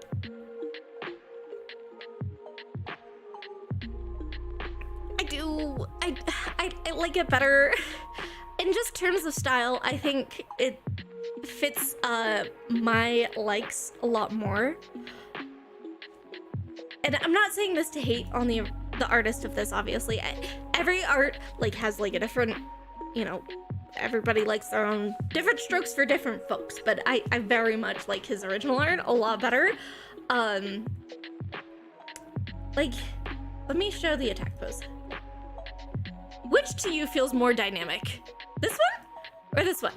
I do. I like it better. In just terms of style, I think it fits my likes a lot more. And I'm not saying this to hate on the artist of this, obviously. Every art like has like a different, you know, everybody likes their own different strokes for different folks, but I very much like his original art a lot better. Like, let me show the attack pose. Which to you feels more dynamic? This one or this one?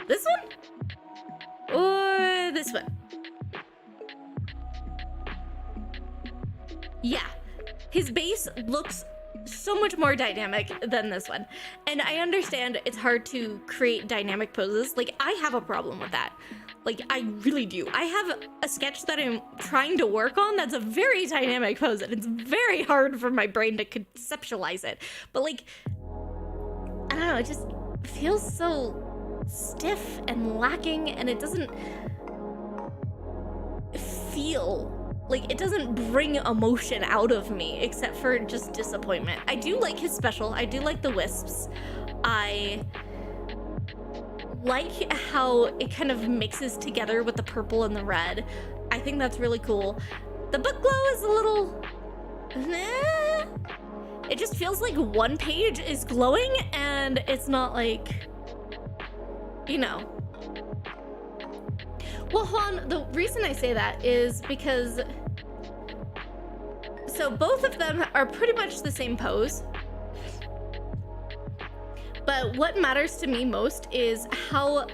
This one or this one? Yeah, his base looks so much more dynamic than this one. And I understand it's hard to create dynamic poses. Like, I have a problem with that. Like, I really do. I have a sketch that I'm trying to work on that's a very dynamic pose, and it's very hard for my brain to conceptualize it. But, like, I don't know, it just feels so stiff and lacking, and it doesn't feel like, it doesn't bring emotion out of me except for just disappointment. I do like his special. I do like the wisps. I like how it kind of mixes together with the purple and the red. I think that's really cool. The book glow is a little... It just feels like one page is glowing and it's not like, you know. Well, Juan, the reason I say that is because... So both of them are pretty much the same pose. But what matters to me most is how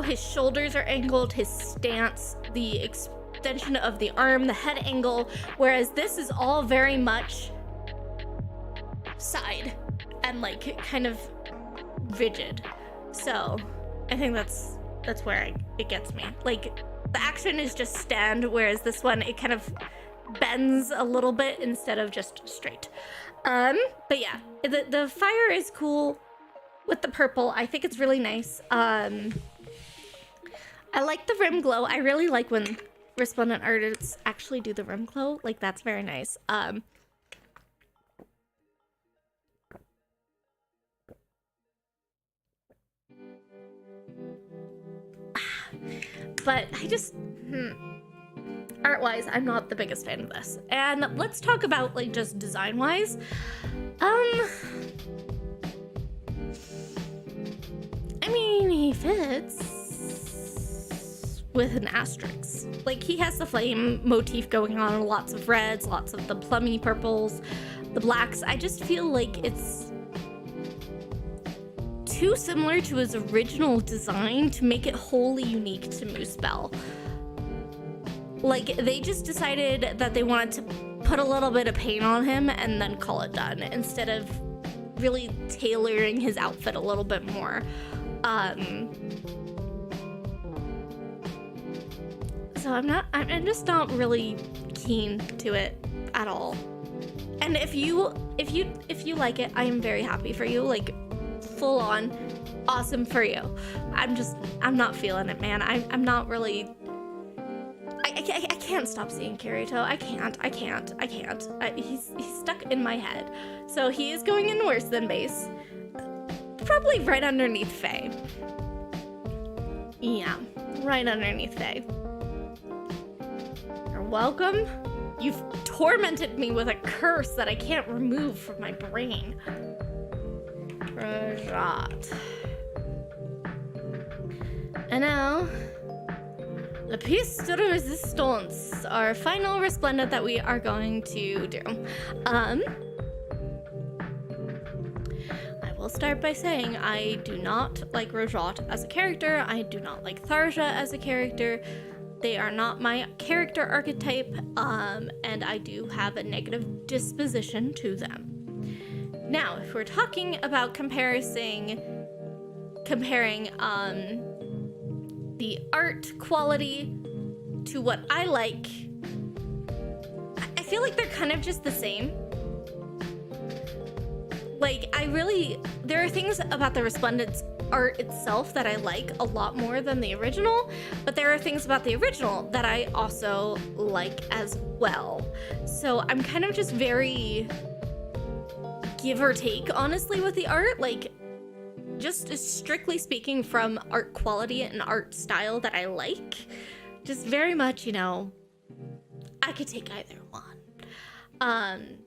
his shoulders are angled, his stance, the extension of the arm, the head angle, whereas this is all very much side and like kind of rigid. So I think that's where it gets me. Like, the action is just stand, whereas this one, it kind of bends a little bit instead of just straight. But yeah, the fire is cool with the purple. I think it's really nice. I like the rim glow. I really like when Resplendent artists actually do the rim glow. Like, that's very nice. But I just, art-wise, I'm not the biggest fan of this. And let's talk about, like, just design-wise. I mean, he fits with an asterisk. Like, he has the flame motif going on, lots of reds, lots of the plummy purples, the blacks. I just feel like it's too similar to his original design to make it wholly unique to Moosebell. Like, they just decided that they wanted to put a little bit of paint on him and then call it done, instead of really tailoring his outfit a little bit more. So I'm just not really keen to it at all. And if you like it, I am very happy for you. Like, full on awesome for you. I'm not feeling it, man. I'm not really... I can't stop seeing Kirito. I can't. He's stuck in my head. So he is going in worse than base. Probably right underneath Faye. Yeah, right underneath Faye. You're welcome. You've tormented me with a curse that I can't remove from my brain. Rajat. And now, the piece de resistance, our final Resplendent that we are going to do. I will start by saying I do not like Rajat as a character. I do not like Tharja as a character. They are not my character archetype, and I do have a negative disposition to them. Now, if we're talking about comparing the art quality to what I like, I feel like they're kind of just the same. Like, there are things about the Resplendent's art itself that I like a lot more than the original, but there are things about the original that I also like as well. So I'm kind of just very give or take, honestly, with the art. Like, just strictly speaking from art quality and art style that I like, just very much, you know, I could take either one.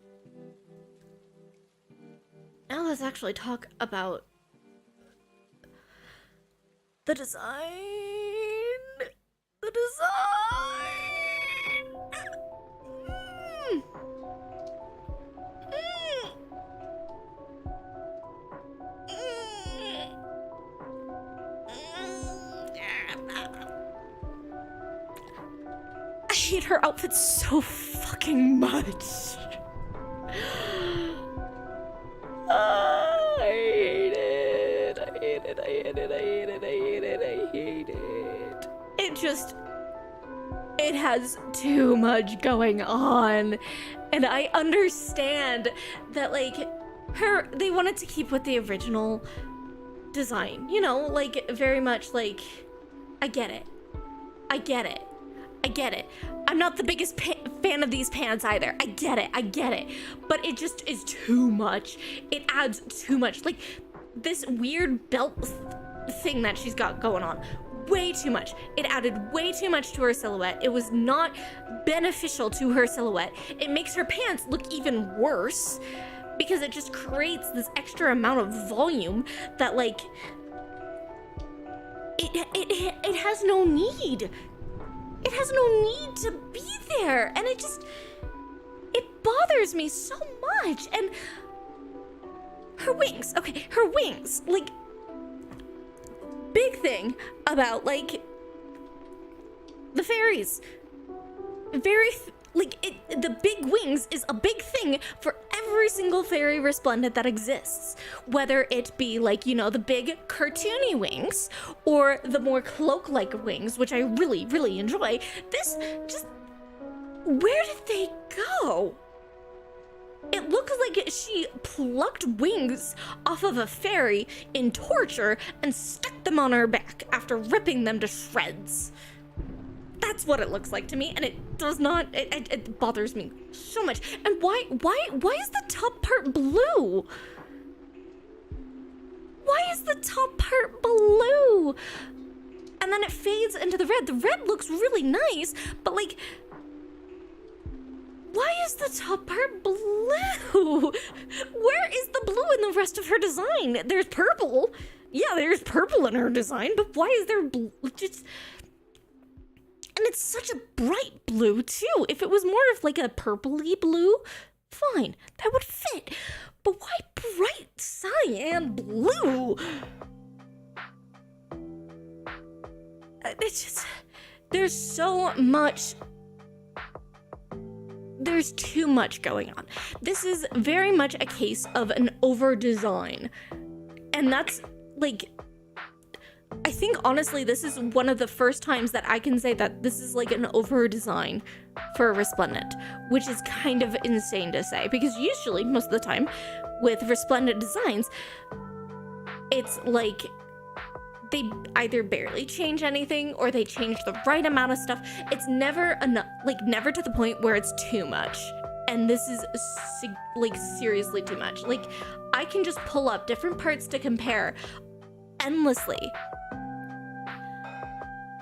Now let's actually talk about the design. The design. I hate her outfit so fucking much. hate it, I hate it, I hate it, I hate it. It has too much going on. And I understand that, like, they wanted to keep with the original design, you know, like, very much like, I get it. I'm not the biggest fan of these pants either. I get it. But it just is too much. It adds too much. Like, this weird belt thing that she's got going on. Way too much. It added way too much to her silhouette. It was not beneficial to her silhouette. It makes her pants look even worse because it just creates this extra amount of volume that, like, it has no need. It has no need to be there. And it bothers me so much. And her wings, like, big thing about, like, the fairies. The big wings is a big thing for every single fairy resplendent that exists. Whether it be, like, you know, the big cartoony wings or the more cloak-like wings, which I really, really enjoy. This just... Where did they go? It looks like she plucked wings off of a fairy in torture and stuck them on her back after ripping them to shreds. That's what it looks like to me, and it does not, it bothers me so much. And why is the top part blue? Why is the top part blue? And then it fades into the red. The red looks really nice, but, like, why is the top part blue? Where is the blue in the rest of her design? There's purple. Yeah, there's purple in her design, but why is there blue? Just... And it's such a bright blue, too. If it was more of, like, a purpley blue, fine. That would fit. But why bright cyan blue? It's just... There's so much... There's too much going on. This is very much a case of an over-design. And that's, like... I think, honestly, this is one of the first times that I can say that this is, like, an over-design for a Resplendent, which is kind of insane to say, because usually, most of the time, with Resplendent designs, it's, like, they either barely change anything, or they change the right amount of stuff. It's never enough, like, never to the point where it's too much. And this is, like, seriously too much. Like, I can just pull up different parts to compare endlessly.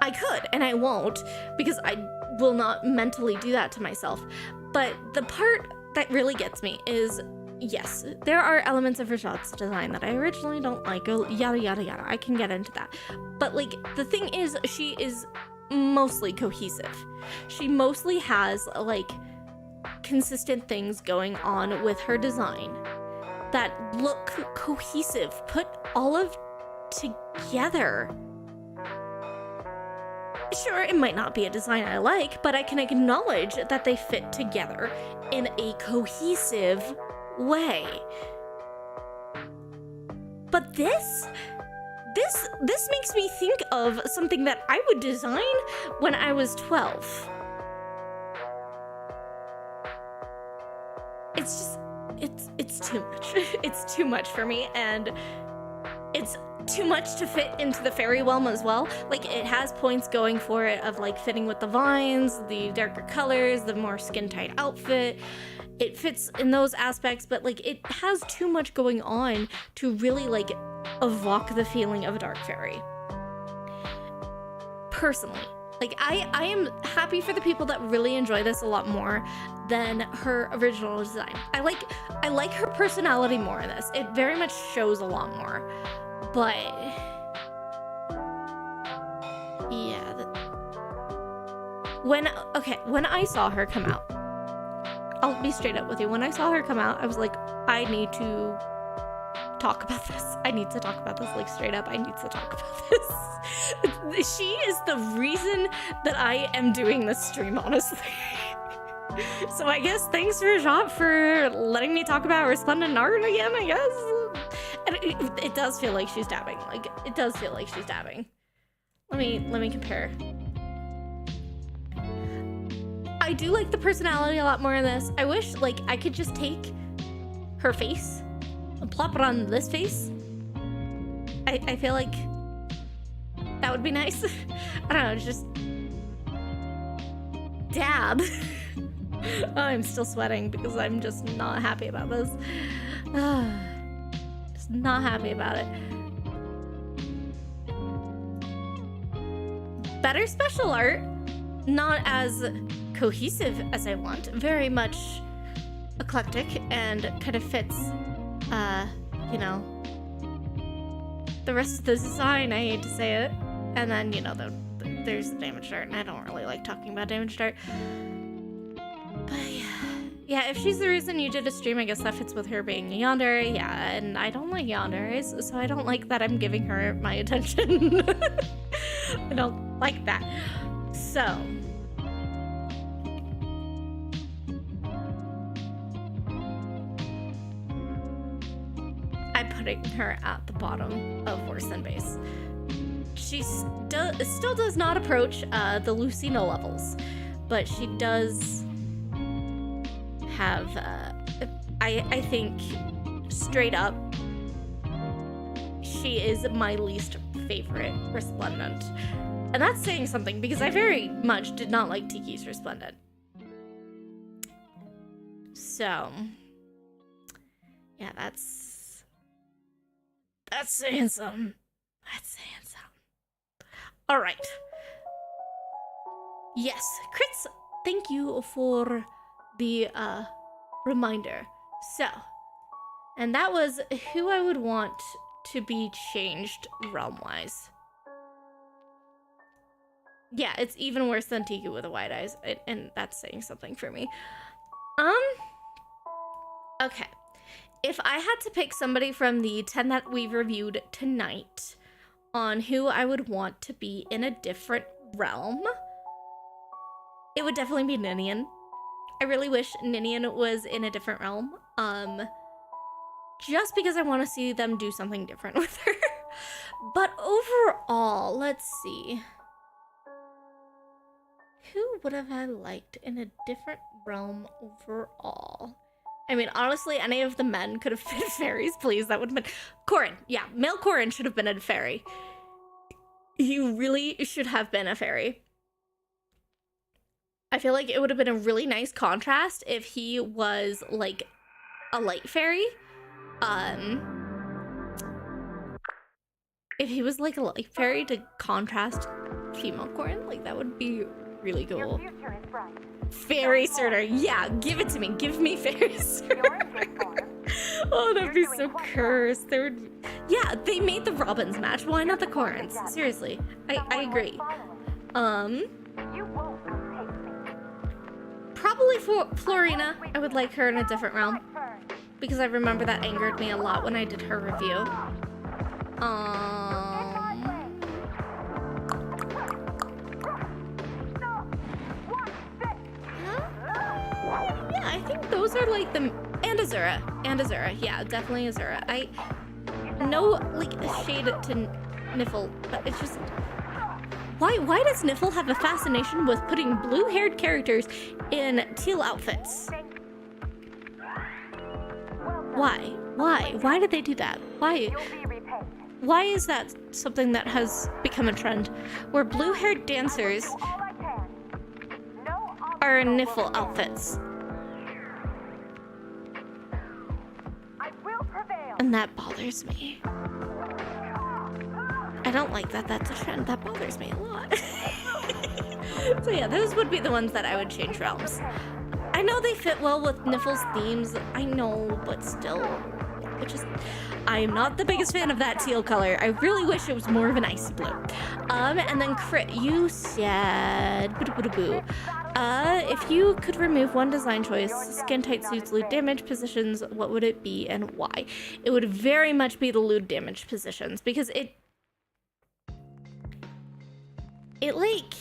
I could, and I won't, because I will not mentally do that to myself. But the part that really gets me is, yes, there are elements of Rashad's design that I originally don't like, yada, yada, yada. I can get into that. But, like, the thing is, she is mostly cohesive. She mostly has, like, consistent things going on with her design that look cohesive, put all of together. Sure, it might not be a design I like, but I can acknowledge that they fit together in a cohesive way. But this makes me think of something that I would design when I was 12. It's just, it's too much. It's too much for me, and it's too much to fit into the fairy realm as well. Like, it has points going for it of, like, fitting with the vines, the darker colors, the more skin-tight outfit. It fits in those aspects, but, like, it has too much going on to really, like, evoke the feeling of a dark fairy. Personally. Like, I am happy for the people that really enjoy this a lot more than her original design. I like her personality more in this. It very much shows a lot more. But yeah, when I saw her come out, I'll be straight up with you. When I saw her come out, I was like, I need to talk about this. I need to talk about this, like, straight up. I need to talk about this. She is the reason that I am doing this stream, honestly. So I guess thanks, Rajat, for letting me talk about Resplendent art again, I guess. It does feel like she's dabbing. Like, it does feel like she's dabbing. Let me compare. I do like the personality a lot more in this. I wish, like, I could just take her face and plop it on this face. I feel like that would be nice. I don't know, just dab. Oh, I'm still sweating because I'm just not happy about this. Just not happy about it. Better special art, not as cohesive as I want. Very much eclectic and kind of fits, you know, the rest of the design. I hate to say it. And then, you know, there's the damaged art, and I don't really like talking about damaged art. But yeah, if she's the reason you did a stream, I guess that fits with her being yonder. Yeah, and I don't like yonders, so I don't like that I'm giving her my attention. I don't like that. So I'm putting her at the bottom of worse than base. She still does not approach the Lucina levels, but she does have, I think, straight up, she is my least favorite Resplendent. And that's saying something, because I very much did not like Tiki's Resplendent. So, yeah, that's saying something. That's saying something. All right. Yes, Crits, thank you for the reminder. So, and that was who I would want to be changed realm-wise. Yeah, it's even worse than Tiku with the wide eyes, and that's saying something for me. Okay. If I had to pick somebody from the 10 that we've reviewed tonight on who I would want to be in a different realm, it would definitely be Ninian. I really wish Ninian was in a different realm. Just because I want to see them do something different with her. But overall, let's see. Who would have I liked in a different realm overall? I mean, honestly, any of the men could have been fairies, please. That would have been... Corrin. Yeah, male Corrin should have been a fairy. He really should have been a fairy. I feel like it would have been a really nice contrast if he was, like, a light fairy. If he was, like, a light fairy to contrast female Corrin, like, that would be really cool. Fairy Surtur. Yeah, give it to me. Give me Fairy Surtur. Oh, that'd be so cursed. There would... Yeah, they made the Robins match. Why not the Corrins? Seriously. I agree. Probably for Florina. I would like her in a different realm. Because I remember that angered me a lot when I did her review. Yeah, I think those are like the... And Azura. Yeah, definitely Azura. No, like, shade to Niffle, but it's just... Why does Niffle have a fascination with putting blue-haired characters in teal outfits? Why? Why did they do that? Why is that something that has become a trend? Where blue-haired dancers are in Niffle outfits. And that bothers me. I don't like that that's a trend. That bothers me a lot. So yeah, those would be the ones that I would change realms. I know they fit well with Niffle's themes. I know, but still. I'm not the biggest fan of that teal color. I really wish it was more of an icy blue. And then Crit, you said... if you could remove one design choice, skin tight suits, lewd damage positions, what would it be and why? It would very much be the lewd damage positions, because it like...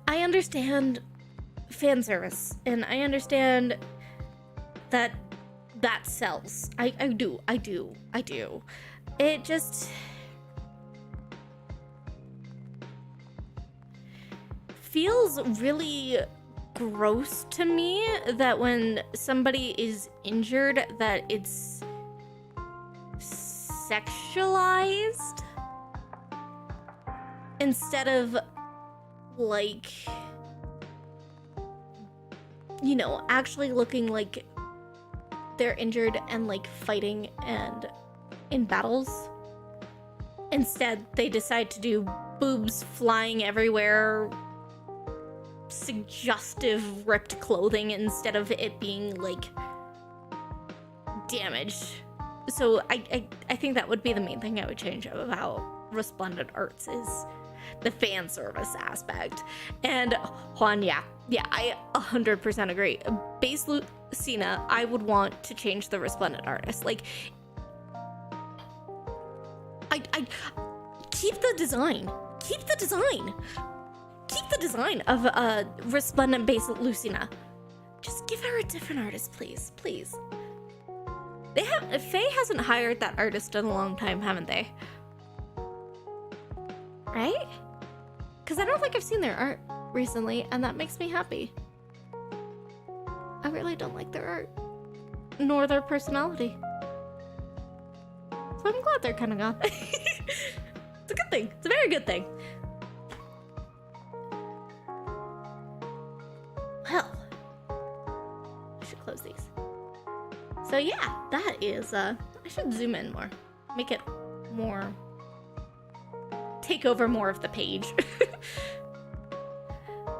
I understand fan service, and I understand that that sells. I do. It just feels really gross to me that when somebody is injured that it's sexualized instead of like, you know, actually looking like they're injured and like fighting and in battles. Instead, they decide to do boobs flying everywhere, suggestive ripped clothing instead of it being like damaged. So I think that would be the main thing I would change about Resplendent Arts is the fan service aspect. And Juan, yeah, I 100% agree. Base Lucina, I would want to change the Resplendent artist. Like, I keep the design. Keep the design of Resplendent base Lucina. Just give her a different artist, please. Faye hasn't hired that artist in a long time, haven't they? Right? Because I don't think I've seen their art recently, and that makes me happy. I really don't like their art, nor their personality. So I'm glad they're kind of gone. It's a good thing. It's a very good thing. Well, I should close these. So yeah, that is, I should zoom in more. Make it more, take over more of the page.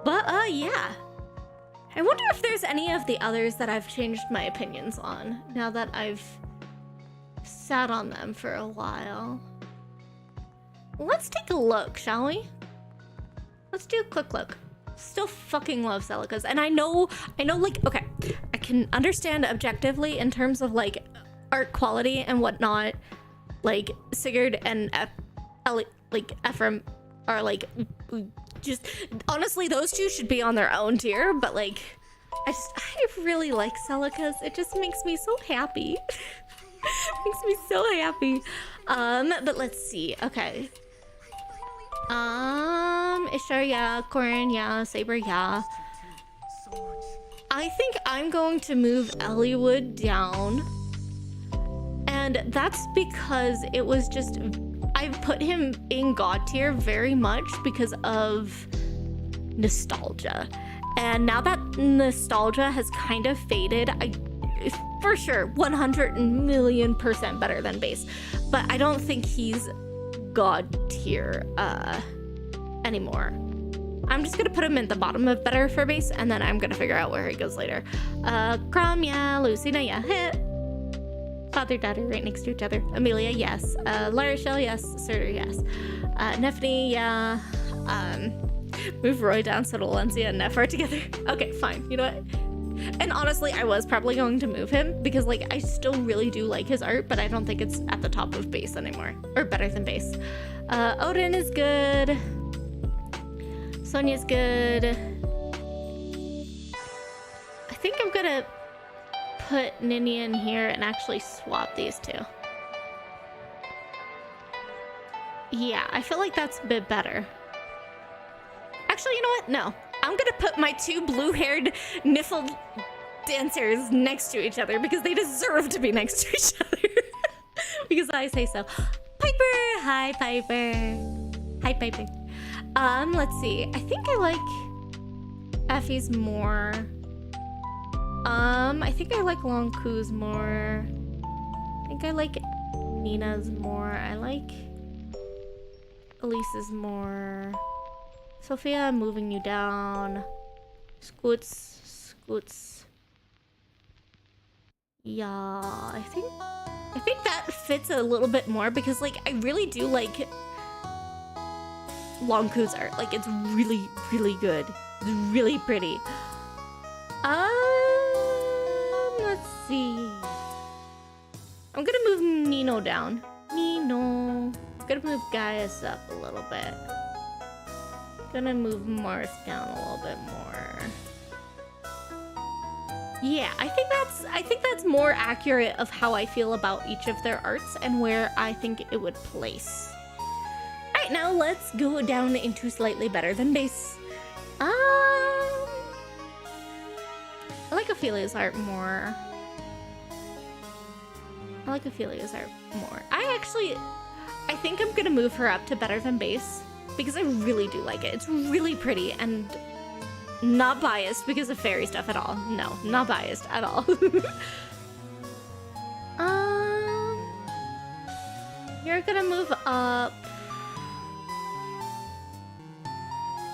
But, yeah. I wonder if there's any of the others that I've changed my opinions on now that I've sat on them for a while. Let's take a look, shall we? Let's do a quick look. Still fucking love Celicas. And I know, like, okay, I can understand objectively in terms of, like, art quality and whatnot. Like, Sigurd and Ephraim are, like, just, honestly, those two should be on their own tier, but, like, I really like Celicas. It just makes me so happy. Makes me so happy. But let's see. Okay. Ishtar, yeah. Corin, yeah. Saber, yeah. I think I'm going to move Elliewood down. And that's because it was just... I put him in God tier very much because of nostalgia. And now that nostalgia has kind of faded, for sure, 100,000,000% better than base. But I don't think he's God tier anymore. I'm just gonna put him at the bottom of better for base, and then I'm gonna figure out where he goes later. Crom, yeah. Lucina, yeah. Hit. Father, daughter, right next to each other. Amelia, yes. Larishel, yes. Surtur, yes. Nephany, yeah. Move Roy down so Valencia and Neff are together. Okay, fine. You know what? And honestly, I was probably going to move him because, like, I still really do like his art, but I don't think it's at the top of base anymore. Or better than base. Odin is good. Sonia's good. I think I'm gonna put Nini in here and actually swap these two. Yeah, I feel like that's a bit better. Actually, you know what? No. I'm gonna put my two blue-haired niffled dancers next to each other because they deserve to be next to each other. Because I say so. Piper! Hi, Piper. Hi, Piper. Let's see. I think I like Effie's more. I think I like Longku's more. I think I like Nina's more. I like Elise's more. Sophia, I'm moving you down. Scoots. Yeah, I think that fits a little bit more because, like, I really do like Longku's art. Like, it's really, really good. It's really pretty. Let's see. I'm gonna move Nino down. I'm gonna move Gaius up a little bit. Gonna move Mars down a little bit more. Yeah, I think that's more accurate of how I feel about each of their arts and where I think it would place. All right, now let's go down into slightly better than base. I like Ophelia's art more. I think I'm gonna move her up to better than base because I really do like it. It's really pretty and not biased because of fairy stuff at all. No, not biased at all. You're gonna move up.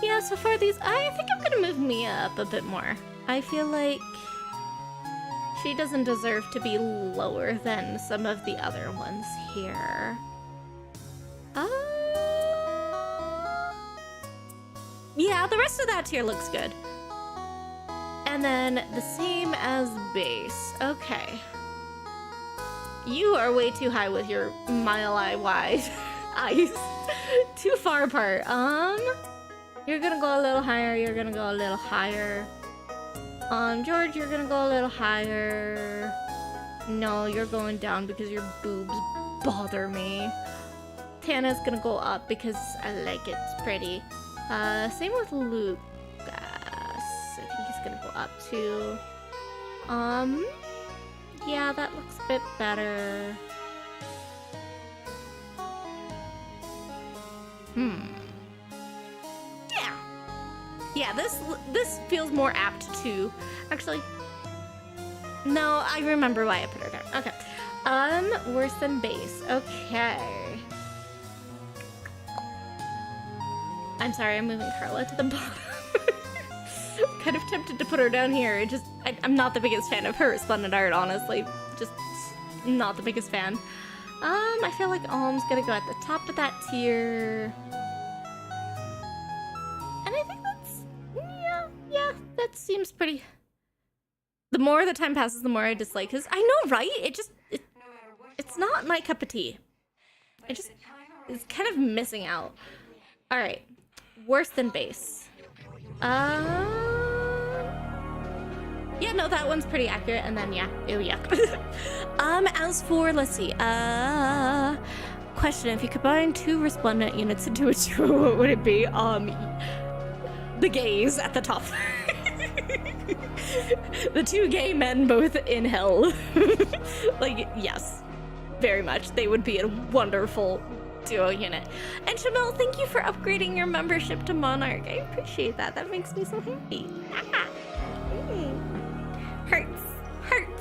Yeah, so far these, I think I'm gonna move Mia up a bit more. I feel like she doesn't deserve to be lower than some of the other ones here. Yeah, the rest of that tier looks good. And then the same as base. Okay. You are way too high with your mile-eye wide eyes. Too far apart. You're gonna go a little higher, you're gonna go a little higher. George, you're gonna go a little higher. No, you're going down because your boobs bother me. Tana's gonna go up because I like it, it's pretty. Same with Lucas. I think he's gonna go up too. Yeah, that looks a bit better. Yeah, this feels more apt to, actually, no, I remember why I put her down. Okay. Worse than base. Okay. I'm sorry, I'm moving Carla to the bottom. I'm kind of tempted to put her down here. I'm not the biggest fan of her Resplendent art, honestly. Just not the biggest fan. I feel like Alm's gonna go at the top of that tier. And I think yeah, that seems pretty. The more the time passes, the more I dislike his. I know, right? It's not my cup of tea. It's kind of missing out. All right, worse than base. Yeah, no, that one's pretty accurate. And then yeah, ew, yuck. As for, let's see. Question: if you combine 2 Resplendent units into a duo, what would it be? The gays at the top. The 2 gay men both in hell. Like, yes, very much. They would be a wonderful duo unit. And Shamel, thank you for upgrading your membership to Monarch. I appreciate that. That makes me so happy. Hurts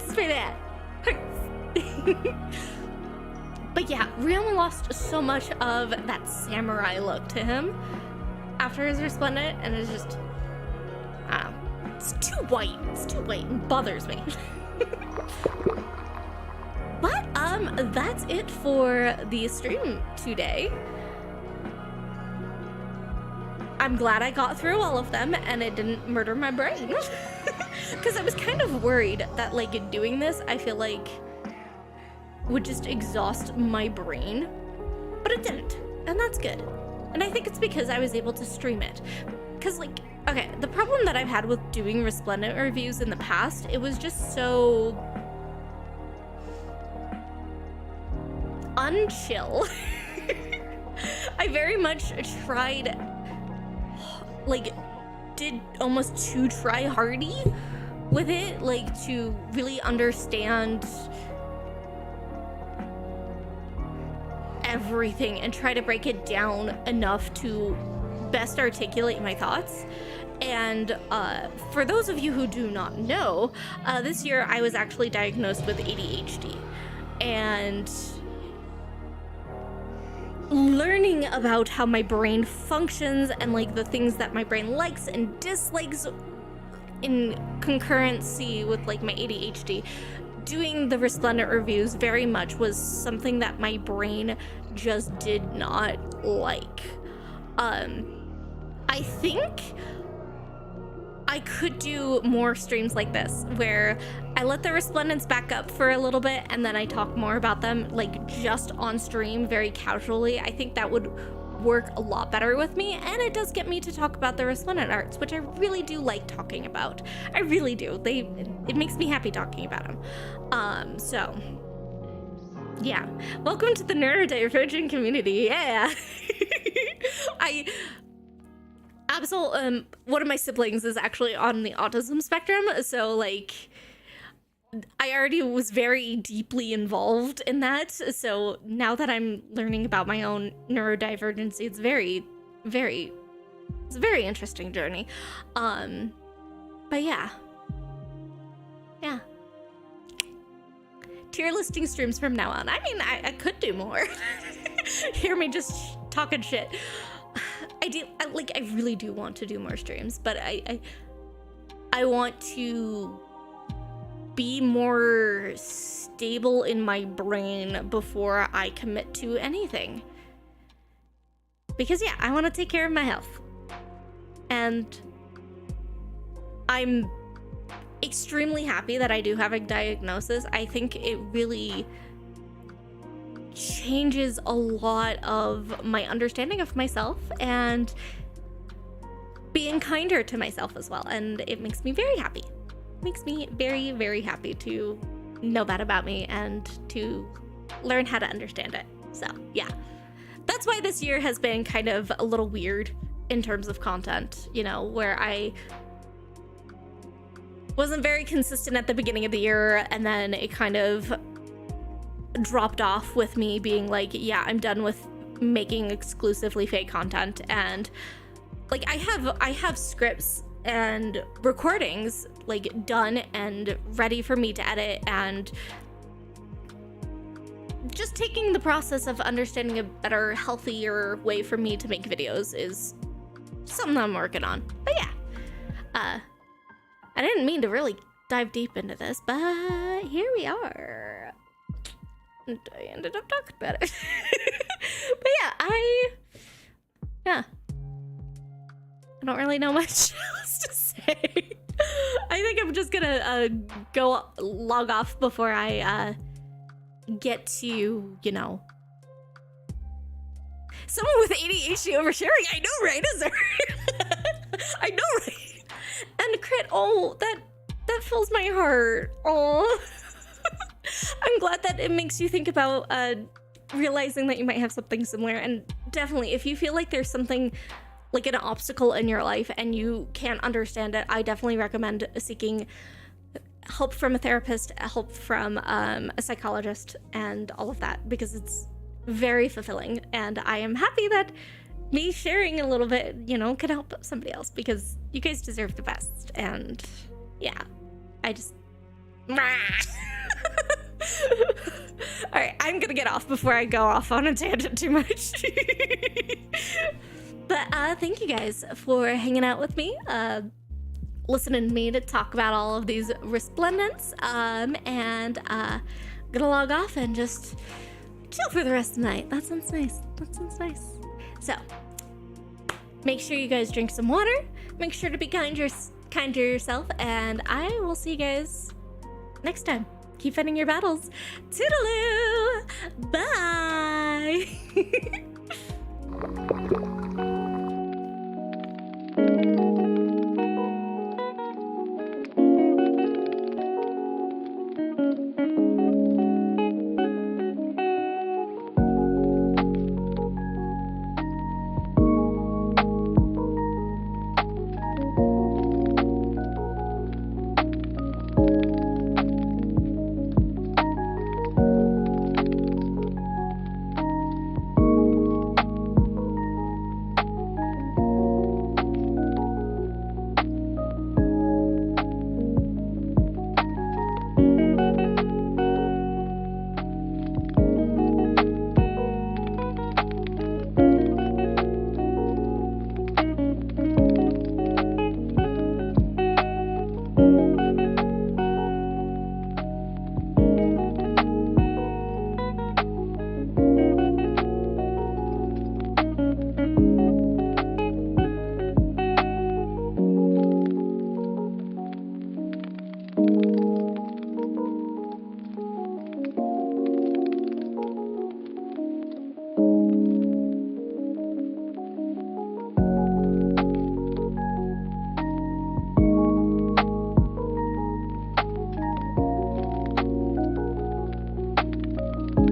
for that. Hurts. But yeah, Ryoma lost so much of that samurai look to him after his Resplendent, and it's just, it's too white. It's too white and bothers me. But that's it for the stream today. I'm glad I got through all of them and it didn't murder my brain. Because I was kind of worried that, like, doing this, I feel like would just exhaust my brain, but it didn't, and that's good. And I think it's because I was able to stream it. Because, like, okay, the problem that I've had with doing Resplendent reviews in the past, it was just so unchill. I very much tried, like, did almost too try-hardy with it, like, to really understand everything and try to break it down enough to best articulate my thoughts. And for those of you who do not know, this year I was actually diagnosed with ADHD, and learning about how my brain functions and, like, the things that my brain likes and dislikes in concurrency with, like, my ADHD, doing the Resplendent reviews very much was something that my brain just did not like. I think I could do more streams like this where I let the Resplendents back up for a little bit and then I talk more about them, like, just on stream very casually. I think that would work a lot better with me, and it does get me to talk about the Resplendent arts, which I really do like talking about. I really do. It makes me happy talking about them. So yeah, welcome to the neurodivergent community. Yeah. One of my siblings is actually on the autism spectrum, so like I already was very deeply involved in that. So now that I'm learning about my own neurodivergency, it's a very interesting journey. But yeah. Tier listing streams from now on. I mean, I could do more. Hear me just talking shit. I really do want to do more streams, but I want to be more stable in my brain before I commit to anything. Because yeah, I want to take care of my health. And I'm extremely happy that I do have a diagnosis. I think it really changes a lot of my understanding of myself and being kinder to myself as well. And it makes me very happy. Makes me very, very happy to know that about me and to learn how to understand it. So yeah, that's why this year has been kind of a little weird in terms of content, you know, where I wasn't very consistent at the beginning of the year, and then it kind of dropped off with me being like, yeah, I'm done with making exclusively fake content. And like I have scripts and recordings like done and ready for me to edit, and just taking the process of understanding a better, healthier way for me to make videos is something I'm working on. But yeah, I didn't mean to really dive deep into this, but here we are. And I ended up talking about it. But yeah, I don't really know much else to say. I think I'm just gonna go log off before I get to, you know, someone with ADHD oversharing. I know, right? Is there? I know, right? And crit. Oh, that fills my heart. Oh, I'm glad that it makes you think about realizing that you might have something similar. And definitely, if you feel like there's something like an obstacle in your life and you can't understand it, I definitely recommend seeking help from a therapist, help from a psychologist, and all of that, because it's very fulfilling. And I am happy that me sharing a little bit, you know, can help somebody else, because you guys deserve the best. And yeah, I just all right, I'm gonna get off before I go off on a tangent too much. But thank you guys for hanging out with me, listening to me to talk about all of these Resplendents, and gonna log off and just chill for the rest of the night. That sounds nice. So make sure you guys drink some water, make sure to be kind to yourself, and I will see you guys next time. Keep fighting your battles. Toodaloo!